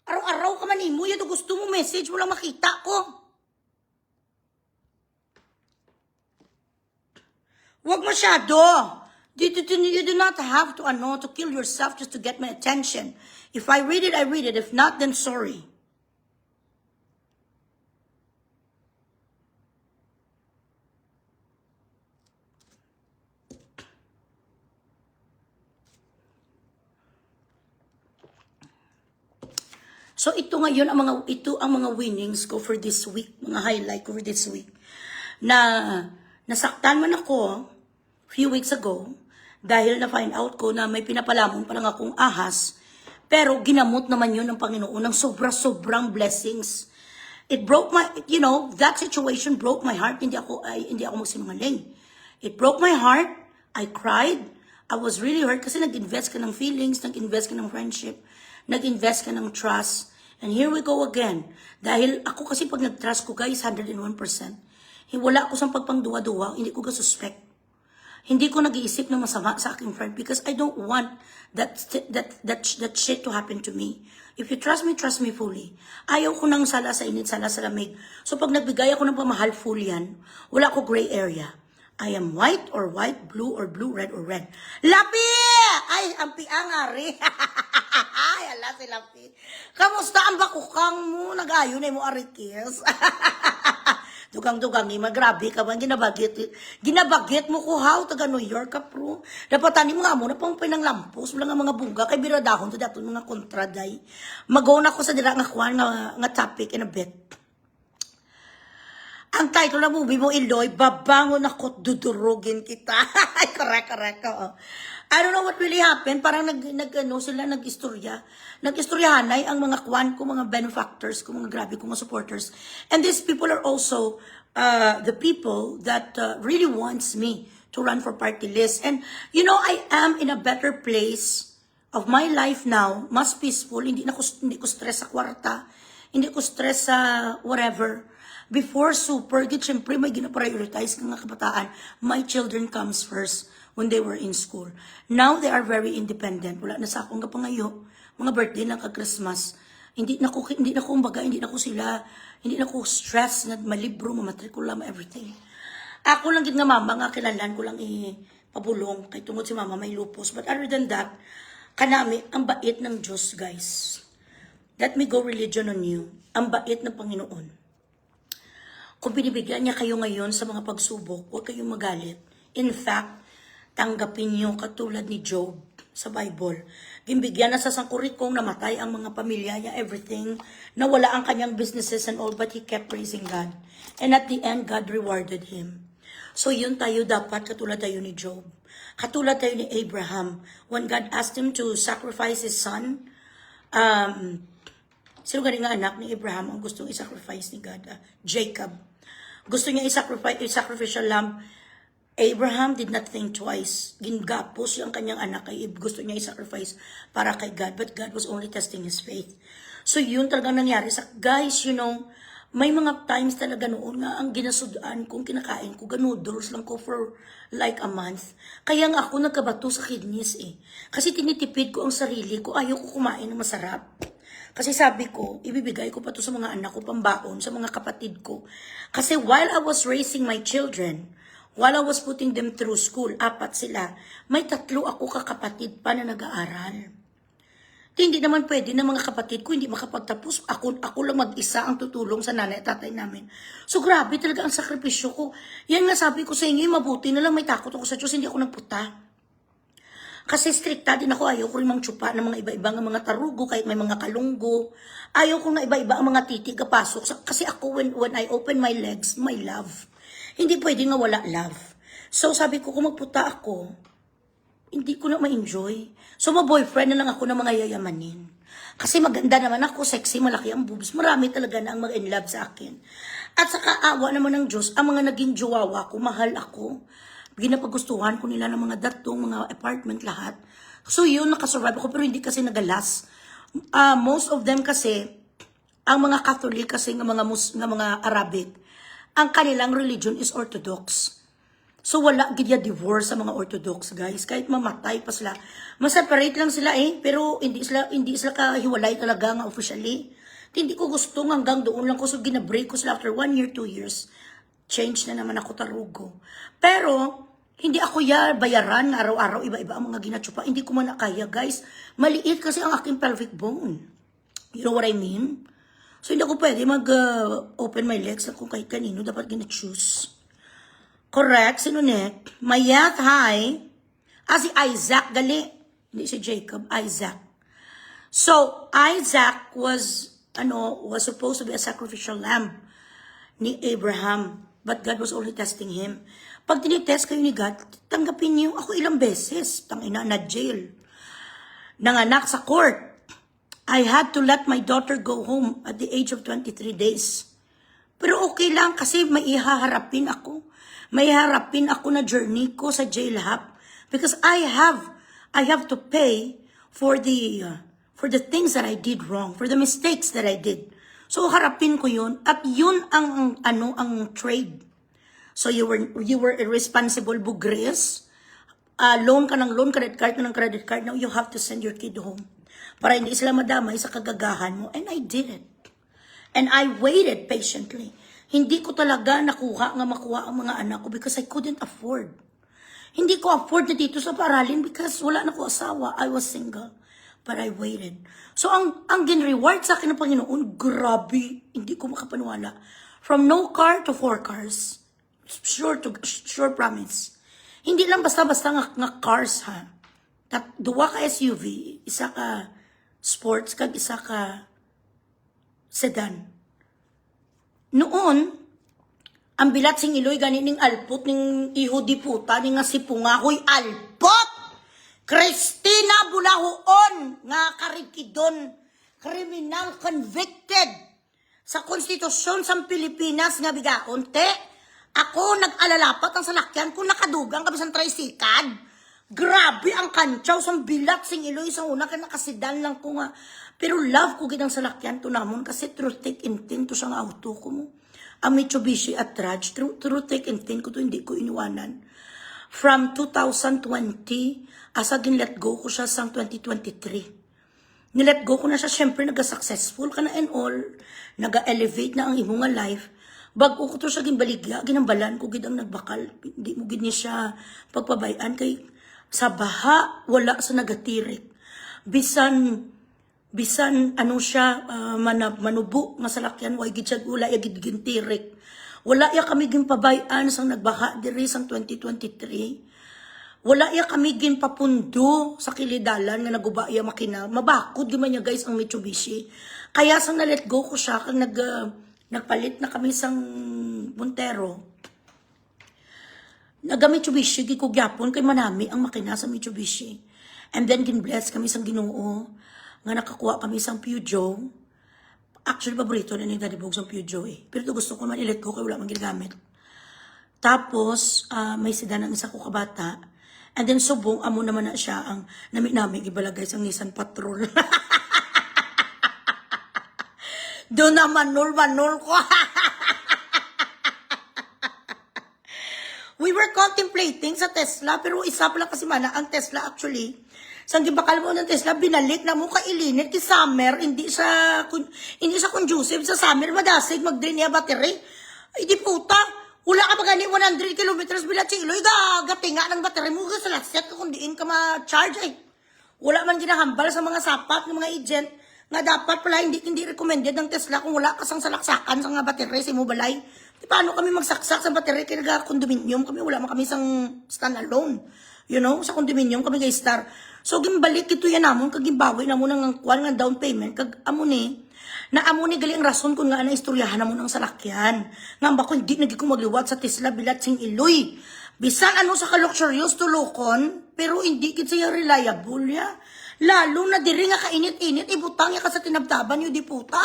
Araw-araw ka man imo, yun gusto mo message, wala makita ko. Huwag masyado. You do not have to kill yourself just to get my attention. If I read it, I read it. If not, then sorry. So ito ngayon ang mga winnings ko for this week, mga highlight ko for this week. Na nasaktan man ako few weeks ago dahil na find out ko na may pinapalamon pa lang akong ahas, pero ginamot naman yun ng Panginoon ng sobra-sobrang blessings. It broke my, that situation broke my heart. Hindi ako magsinungaling. It broke my heart. I cried. I was really hurt kasi nag-invest ka ng feelings, nag-invest ka ng friendship, nag-invest ka ng trust. And here we go again. Dahil ako kasi pag nag-trust ko, guys, 101%. Wala ako sa pagpangduwa-duwa, hindi ko ka-suspect. Hindi ko nag-iisip ng masama sa aking friend because I don't want that shit to happen to me. If you trust me fully. Ayaw ko nang sala sa init, sala sa lamig. So pag nagbigay ako ng pamahal full yan, wala ko gray area. I am white, blue, red, or red. Lapi! Ay, ang piangari. Ay, ala si Lapi. Kamusta ang bakukang mo? Nag-ayo na mo arikis. Dugang-dugang ni magrabe ka man ginabagit mo ko how taga New York ka pro dapat tani mo nga mo na pang pinanglampos wala nga mga bunga kay biradahon to dato mga kontraday magaw na ko sa dira nga kwan nga topic in a bit. Ang title ng movie mo, Iloy, babangon ako, dudurugin kita. correct. I don't know what really happened. Parang sila nag-istorya. Nag-istoryahanay ang mga kwan ko, mga benefactors ko, mga grabe ko, mga supporters. And these people are also the people that really wants me to run for party list. And, I am in a better place of my life now. Mas peaceful. Hindi ko stress sa kwarta. Hindi ko stress sa whatever. Before, super, siyempre may gina-prioritize ka nga kabataan. My children comes first when they were in school. Now, they are very independent. Wala na sa akong kapangayo. Mga birthday na ka-Christmas. Hindi na ko stress na malibro, mamatrikula, everything. Ako lang nga mama, nga kilalan ko lang pabulong. Kay tungod si mama may lupus. But other than that, kanami, ang bait ng Diyos, guys. Let me go religion on you. Ang bait ng Panginoon. Kung binibigyan niya kayo ngayon sa mga pagsubok, huwag kayong magalit. In fact, tanggapin niyo katulad ni Job sa Bible. Binibigyan na sa sangkurikong namatay ang mga pamilya niya, everything. Nawala ang kanyang businesses and all, but he kept praising God. And at the end, God rewarded him. So yun tayo dapat, katulad tayo ni Job. Katulad tayo ni Abraham. When God asked him to sacrifice his son, sino galing nga anak ni Abraham ang gustong i-sacrifice ni God? Jacob. Gusto niya i-sacrificial lamb. Abraham did not think twice. Gingapos yung kanyang anak kay gusto niya i-sacrifice para kay God. But God was only testing his faith. So yun talagang nangyari. Guys, may mga times talaga noon nga ang ginasudaan kong kinakain ko, noodles lang ko for like a month. Kaya nga ako nagkabato sa kidneys Kasi tinitipid ko ang sarili ko. Ayaw ko kumain ng masarap. Kasi sabi ko, ibibigay ko pa to sa mga anak ko, pambaon, sa mga kapatid ko. Kasi while I was raising my children, while I was putting them through school, 4 sila, may 3 ako kakapatid pa na nag-aaral. Hindi naman pwede na mga kapatid ko hindi makapagtapos. Ako lang mag-isa ang tutulong sa nanay at tatay namin. So grabe talaga ang sakripisyo ko. Yan nga sabi ko sa inyo, mabuti na lang may takot ako sa Diyos, hindi ako nagputa. Kasi stricta din ako, ayaw ko rin mang tsupa ng mga iba-ibang mga tarugo, kahit may mga kalunggo. Ayaw ko na iba-iba ang mga titig kapasok. Kasi ako, when I open my legs, my love. Hindi pwede nga wala love. So sabi ko, kung magputa ako, hindi ko na ma-enjoy. So ma-boyfriend na lang ako ng mga yayamanin. Kasi maganda naman ako, sexy, malaki ang boobs. Marami talaga na ang mag-in love sa akin. At sa kaawa naman ng Diyos, ang mga naging jowawa ko, mahal ako. Ginapagustuhan ko nila ng mga datong, mga apartment, lahat. So yun, nakasurvive ako, pero hindi kasi nagalas. Most of them kasi, ang mga Catholic kasi, ng mga Arabic, ang kanilang religion is Orthodox. So wala gidya divorce sa mga Orthodox, guys. Kahit mamatay pa sila. Maseparate lang sila pero hindi sila kahiwalay talaga nga officially. Hindi ko gusto hanggang doon lang ko. So ginabreak ko sila after 1 year, 2 years. Change na naman ako tarugo. Pero, hindi ako bayaran na araw-araw, iba-iba ang mga ginatsupa. Hindi ko man kaya, guys. Maliit kasi ang aking pelvic bone. You know what I mean? So, hindi ako pwede mag-open my legs kung kahit kanino dapat gina-choose. Correct? Sino net? Mayat, hi. Si Isaac, gali. Hindi si Jacob, Isaac. So, Isaac was supposed to be a sacrificial lamb ni Abraham. But God was only testing him. Pag tinitest kayo ni God, tanggapin niyo ako ilang beses. Tangina na jail. Nanganak sa court. I had to let my daughter go home at the age of 23 days. Pero okay lang kasi may ihaharapin ako. May harapin ako na journey ko sa jail hub because I have to pay for the things that I did wrong, for the mistakes that I did. So harapin ko 'yun at 'yun ang trade. So you were irresponsible bugres. Loan ka ng loan, credit card ka ng credit card. Now you have to send your kid home para hindi sila madamay sa kagagahan mo. And I did it. And I waited patiently. Hindi ko talaga makuha ang mga anak ko because I couldn't afford. Hindi ko afford na dito sa paralin because wala na ko asawa. I was single. But I waited. So ang gin-reward sa akin ng Panginoon, grabe, hindi ko makapaniwala. From no car to 4 cars. Sure promise. Hindi lang basta-basta nga cars ha. Duwa ka SUV, isa ka sports, kag isa ka sedan. Noon, ang bilat sing iloy ganin ning alpot ning iho di puta ning nga sipunga hoy alpot. Christina Bulahuon nga karikidon, criminal convicted sa konstitusyon sa Pilipinas nga bigaon te. Ako nag-alalapat ang salakyan ko nakadugang kami sa tricycad. Grabe ang kantsaw sa bilat sing iloy sa una kay nakasidan lang ko nga. Pero love ko gid ang salakyan to namon kasi true thick and thin to sa auto ko mo. Ang Mitsubishi at Raj, true thick and thin ko to hindi ko iniwanan. From 2020, asa gin-let go ko siya sa 2023. Ni-let go ko na siya, syempre naga-successful ka na and all, naga-elevate na ang imong nga life. Bago ko to siya ginbaligya, ginambalan ko gid ang nagbakal. Hindi mo gid niya siya pagpabayan kay sa baha, wala sa nagatirik. Bisan ano siya manubo nga salakyan way gid siya wala ya gid gintirik. Wala ya kami ginpabayan sang nagbaha diri sang 2023. Wala ya kami ginpapundo sa kilidalan nga naguba ya makina. Mabakod gyud niya guys ang Mitsubishi. Kaya sang na-let go ko siya kag nagpalit na kami sang Montero. Naga-Mitsubishi gid ko gyapon kay manami ang makina sa Mitsubishi. And then gin-bless kami sang Ginoo nga nakakuha kami sang Peugeot. Actually, paborito na ni Daddy Bog sang Peugeot eh. Pero gusto ko man i-let go kaya wala man ginagamit. Tapos, may sedan ng isa ko kabata. And then subong, amo naman na siya ang namin ibalagay sang Nissan Patrol. Doon na manul ko. We were contemplating sa Tesla, pero isa pala kasi mana, ang Tesla actually, sang gibakal mo ng Tesla, binalik na mo ka ilinit ki summer, hindi sa conducive sa summer, madasig, mag-drain niya battery. Ay di puta, wala ka ba gani 100 kilometers bilat si Iloy, gagatinga ng battery mo, sa latset ka kung diin ka ma-charge eh. Wala man ginahambal sa mga sapat ng mga agent, nga dapat pala hindi recommended ng Tesla kung wala kasang salaksakan sa nga battery sa balay. Di paano kami magsaksak sa battery kaya nag-condominium kami, wala man kami sang stand-alone. You know, sa condominium kami guys star. So gimbalik ito yan namon kag gimbawi namon ang kuan nga down payment kag amo ni gali ang rason kun nga ana istoryahan namon ang salakyan. Nga ba ko hindi nagi ko magliwat sa Tesla bilat sing Iloy. Bisan ano sa ka-luxurious tulokon pero hindi gid siya reliable ya. Lalo na diri nga kainit-init ibutang ya ka sa tinabtaban yo di puta.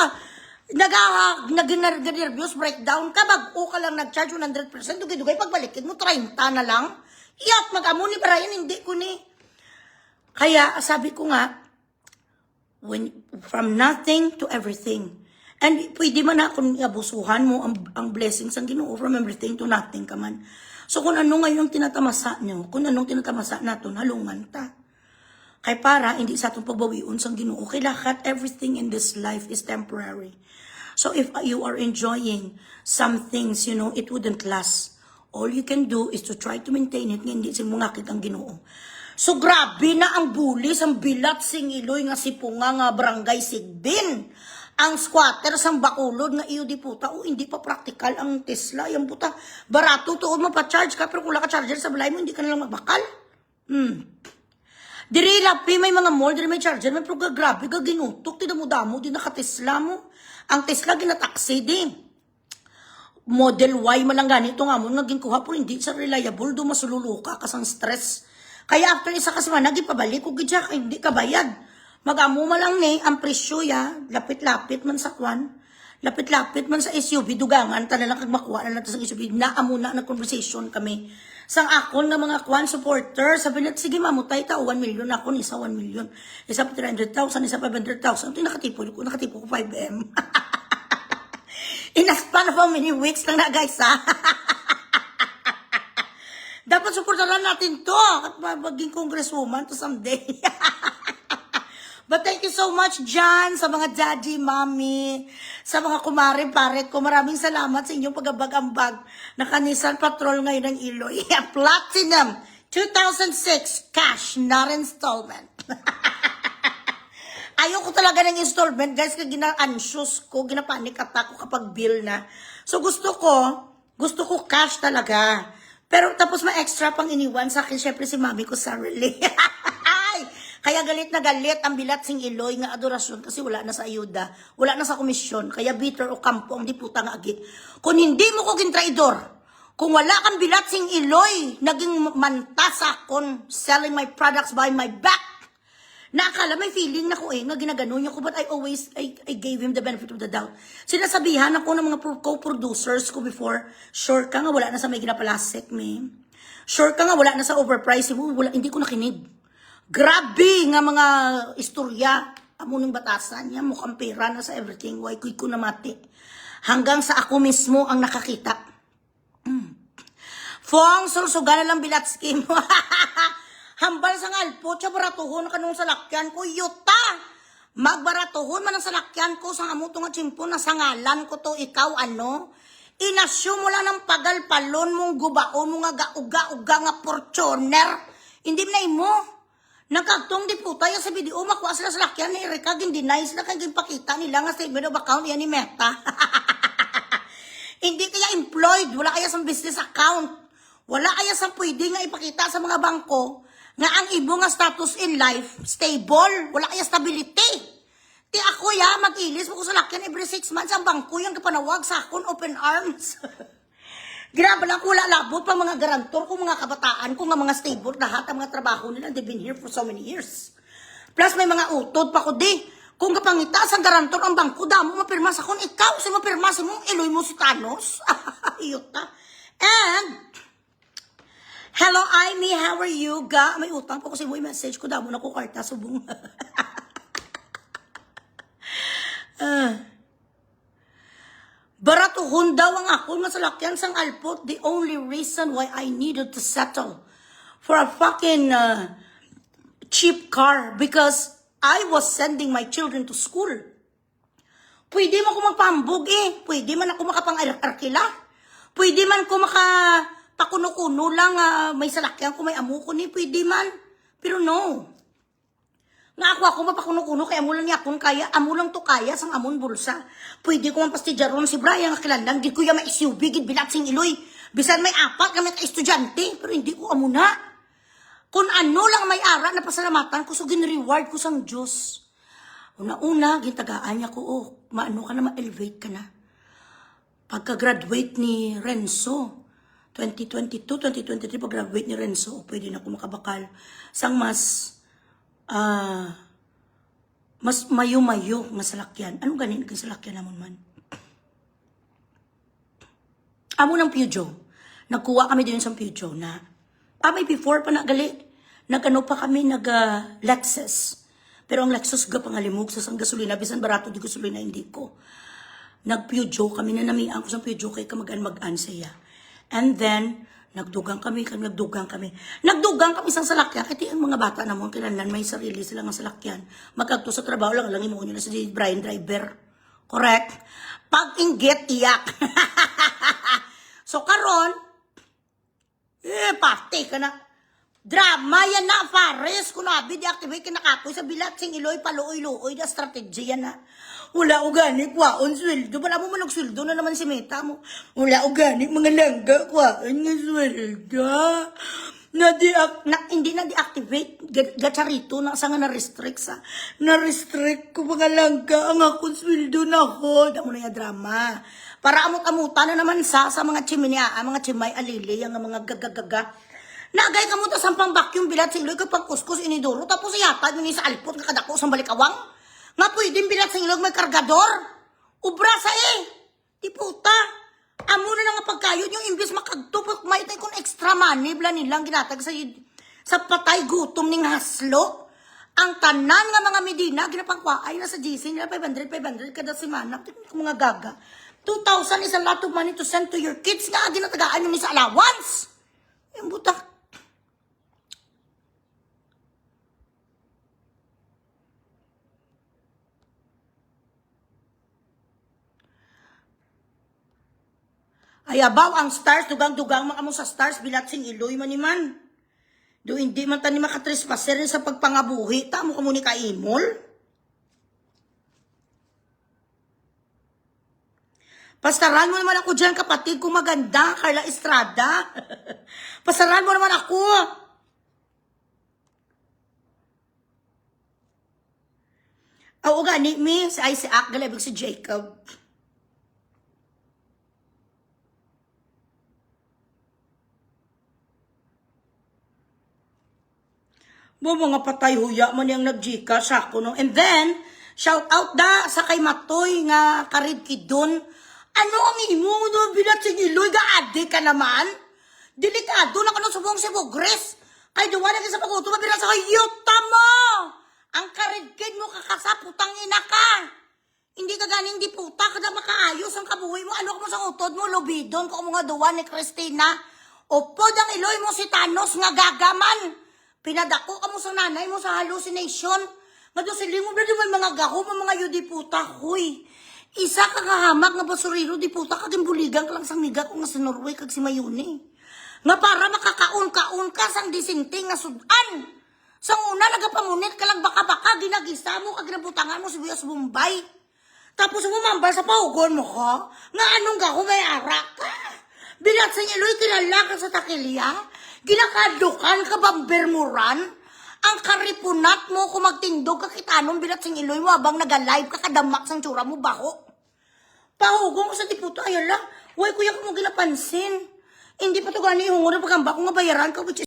Nag-nervous breakdown ka bag-o ka lang nag-charge 100% dugay-dugay pagbalikin mo 30 na lang. Iyat mag-amo ni Brian hindi ko ni. Kaya sabi ko nga from nothing to everything. And pwede man na kung abusuhan mo ang blessings ang Ginoo from everything to nothing ka man. So kung ano ngayong tinatamasa nyo, kung anong tinatamasa nato, halungan ta. Kay para hindi sa atong pagbawion sang Ginoo kay lahat everything in this life is temporary. So if you are enjoying some things, you know, it wouldn't last. All you can do is to try to maintain it nga hindi sing mungakit ang Ginoo. So grabe na ang bulis, ang bilat sing Iloy nga sipunga nga barangay Sigbin. Ang squatter sang Bacolod nga iyo di puta, hindi pa practical ang Tesla. Yung puta, barato tuod mo pa charge ka, pero kung wala ka charger sa balay mo, hindi ka nalang magbakal. Diri lapi, may mga mall, diri may charger, may pero grabe, ginutok, tinamudamo, di naka-Tesla mo. Ang Tesla ginataksi din. Model Y malang ganito nga mo, naging kuha po, hindi sa reliable, do masululuka, kasang stress. Kaya after isa kasi man, nagipabalik, kung gidya hindi ka bayad. Mag-amo lang ni, ang presyo ya, lapit-lapit man sa kwan. Lapit-lapit man sa SUV, dugangan, talagang kag makuha na natin sa SUV, naamo na conversation kami. Sang akon nga mga kwan supporter, sabi na, sige mamutay ta, 1 million ako, isa 1 million, isa 300,000, isa 500,000, ito nakatipo ko 5M. In a span of how many weeks lang na guys ha. Dapat supportaran natin to, at maging congresswoman to someday. But thank you so much, Jan, sa mga daddy, mommy, sa mga kumare, pare ko. Maraming salamat sa inyong pag-abag-ambag na Nissan Patrol ngayon ng Iloy. Platinum 2006 cash, not installment. Ayoko talaga ng installment, guys, kaya gina-anxious ko, gina-panic attack ko kapag bill na. So gusto ko cash talaga. Pero tapos ma-extra pang iniwan sa akin, syempre si mami ko, Sarah Lee. Kaya galit na galit ang bilat sing Iloy nga adorasyon kasi wala na sa ayuda, wala na sa komisyon. Kaya bitter o kampo ang diputa nga agi. Kung hindi mo ko gintraidor, kung wala kang bilat sing Iloy, naging mantas akon selling my products by my back. Naakala may feeling na ko nga ginagano niya ko, but I gave him the benefit of the doubt. Sinasabihan ako ng mga co-producers ko before, sure ka nga wala na sa may ginapalasik, me. Sure ka nga wala na sa overpricing mo, hindi ko nakinig. Grabe nga mga istorya. Amo ng batasan niya, mukhang pera na sa everything. Why ko namati. Hanggang sa ako mismo ang nakakita. Fong, sursuga na lang bilat scheme. Hambal sa ngalpo, siya baratuhon ka nung salakyan ko. Yuta! Magbaratuhon man ang salakyan ko sa amo nga tsimpo na sangalan ko to. Ikaw ano? Inasyo mo lang ng pagalpalon mong gubaon mo nga gauga-uga nga Fortuner. Hindi na imo. Nagkagtong diputa yung sa video, makuha sila sa lakyan ni Erika, gindinay sila kaya ginpakita nila nga statement of account yan ni Meta. Hindi kaya employed, wala kaya sa business account, wala kaya sa pwede nga ipakita sa mga bangko nga ang ibo nga status in life, stable, wala kaya stability. Ti ako mag-ilis mo ko sa lakyan every 6 months, ang bangko yung kapanawag sa akon, open arms. Grabe lang, wala labot pa mga garantor kung mga kabataan, kung mga stable, lahat ang mga trabaho nila, they've been here for so many years. Plus may mga utod pa ko di. Kung kapangita sa garantor ang bangko, damo mapirma sa kun, ikaw si mapirma sa mong Iloy mo si Thanos. Iyota. And, hello Amy, how are you? Ga, may utang pa ko sa mo message ko, damo na ko karta subong. Baratuhon daw ang ako nga salakyan sang alpot. The only reason why I needed to settle for a fucking cheap car because I was sending my children to school. Pwede man ko magpambog Pwede man ako makapang-arkila. Pwede man ko makapakuno-kuno lang may salakyan ko, may amo ko ni. Pwede man. Pero no. Nga ako mapakuno-kuno kaya amo lang niya akong kaya, amo lang to kaya sang amon bulsa. Pwede ko man pastijaron si Brian nga kilandan, di ko ya may SUV, gid bilat sing Iloy. Bisan may apat kami ka estudyante, pero hindi ko amo na. Kung ano lang may ara na pasalamatan ko, so gin-reward ko sang Diyos. Una-una, gintagaan niya ko, maano ka na, ma-elevate ka na. Pagka-graduate ni Renzo, 2022, 2023, pag-graduate ni Renzo, pwede na ako makabakal. Sang mas mayo-mayo nga salakyan. Anong ganin kang salakyan namon man? Amo ng Peugeot. Nagkuha kami din sa Peugeot na may before pa nagali. Nagano pa kami, Lexus. Pero ang Lexus ga pangalimog sa sang gasolina. Bisan barato di gasolina, hindi ko. Nag-Peugeot kami na namiang ko sa Peugeot kay kamagan-magan siya. And then, Nagdugang kami. Nagdugang kami sa salakyan. Kasi ang mga bata naman, kailangan may sarili sila ng salakyan. Magkagto sa trabaho lang mo nyo na si Brian Driver. Correct? Pag-inggit, iyak. So, karon, pati ka na. Drama yan na, Fares. Kung nabi, deactivate ka na kapoy sa bilat, sing Iloy, paluoy-luoy, na strategy yan na. Wala organic, kwaon, sweldo. Wala mo man sweldo na naman si Meta mo. Wala organic, mga langga, kwaon nga sweldo. Hindi na deactivate. Gatsa na sa nga na-restrict sa. Na-restrict ko mga langga, ang akong sweldo na ko. Damo na yung drama. Para amot-amutan na naman sa mga chimney, mga chimay alili, ang mga gagagaga. Nagay ka mo ta sampang vacuum bilat sa Iloy kapag kuskus inidoro. Tapos yata yun sa alpot nga kadako sa balikawang. Nga pwedeng bilat sa Iloy may kargador. Ubra sa Di puta. Amo na nga pagkayod yung imbis makagtupok may tay kung extra money bla nilang ginatag sa patay gutom ning haslo. Ang tanan nga mga Medina ginapangwaay na sa GC nila 500 kada semana. Mga gaga. 2,000 is a lot of money to send to your kids nga ginatagaan yung sa allowance. Yung butak. Ay abaw ang stars, dugang-dugang mga mo sa stars, bilat sing iloy man man. Do hindi man tani makatrespaser rin sa pagpangabuhi, tamo ka muni ka imol. Pastaran mo naman ako dyan, kapatid ko maganda, Carla Estrada. Pastaran mo naman ako. Oo gani, mi, si Isaac, galabig si Jacob. Mga patay huya man yung nag-Gcash ako no. And then, shout out da sa kay Matoy nga karid kidon. Ano ang imo no bilat si Giloy ga ade ka naman? Delikado na kanu subong si Bugres. Kay duwa na sa paguto bilat sa yuta mo. Ang karid kid mo kakasaputang ina ka. Hindi ka ganing di puta kada makaayos ang kabuhi mo. Ano ka mo sa utod mo lubidon ko mga duwa ni Christina. Upod ang iloy mo si Thanos nga gagaman. Pinadako ka mo sa nanay mo sa hallucination. Nga doon siling mo na may mga gaho, mga yudi puta. Huy, isa ka kahamak nga basuriro di puta kaging buligan ka lang sa miga ko nga sa Norway kag si Mayuni. Nga para makakaon-kaon ka sang disinting nga sudan. Sang una nagapamunit ka lang baka-baka ginagisa mo kag ginabutangan mo si Buyas Bombay. Tapos mo mambal sa paugon mo ka. Nga anong gaho may arak ka. Bilat sa iloy kinala ka sa takilya. Ginakadukan ka bang bermuran? Ang karipunat mo kung magtindog ka kitanong bilat sing iloy mo abang nag-live ka kadamak sang tsura mo baho. Pahugong ko sa diputo, ayala, huwag kuya ko mo ginapansin. Hindi pa to gani yung pagamba ko nga bayaran ka which is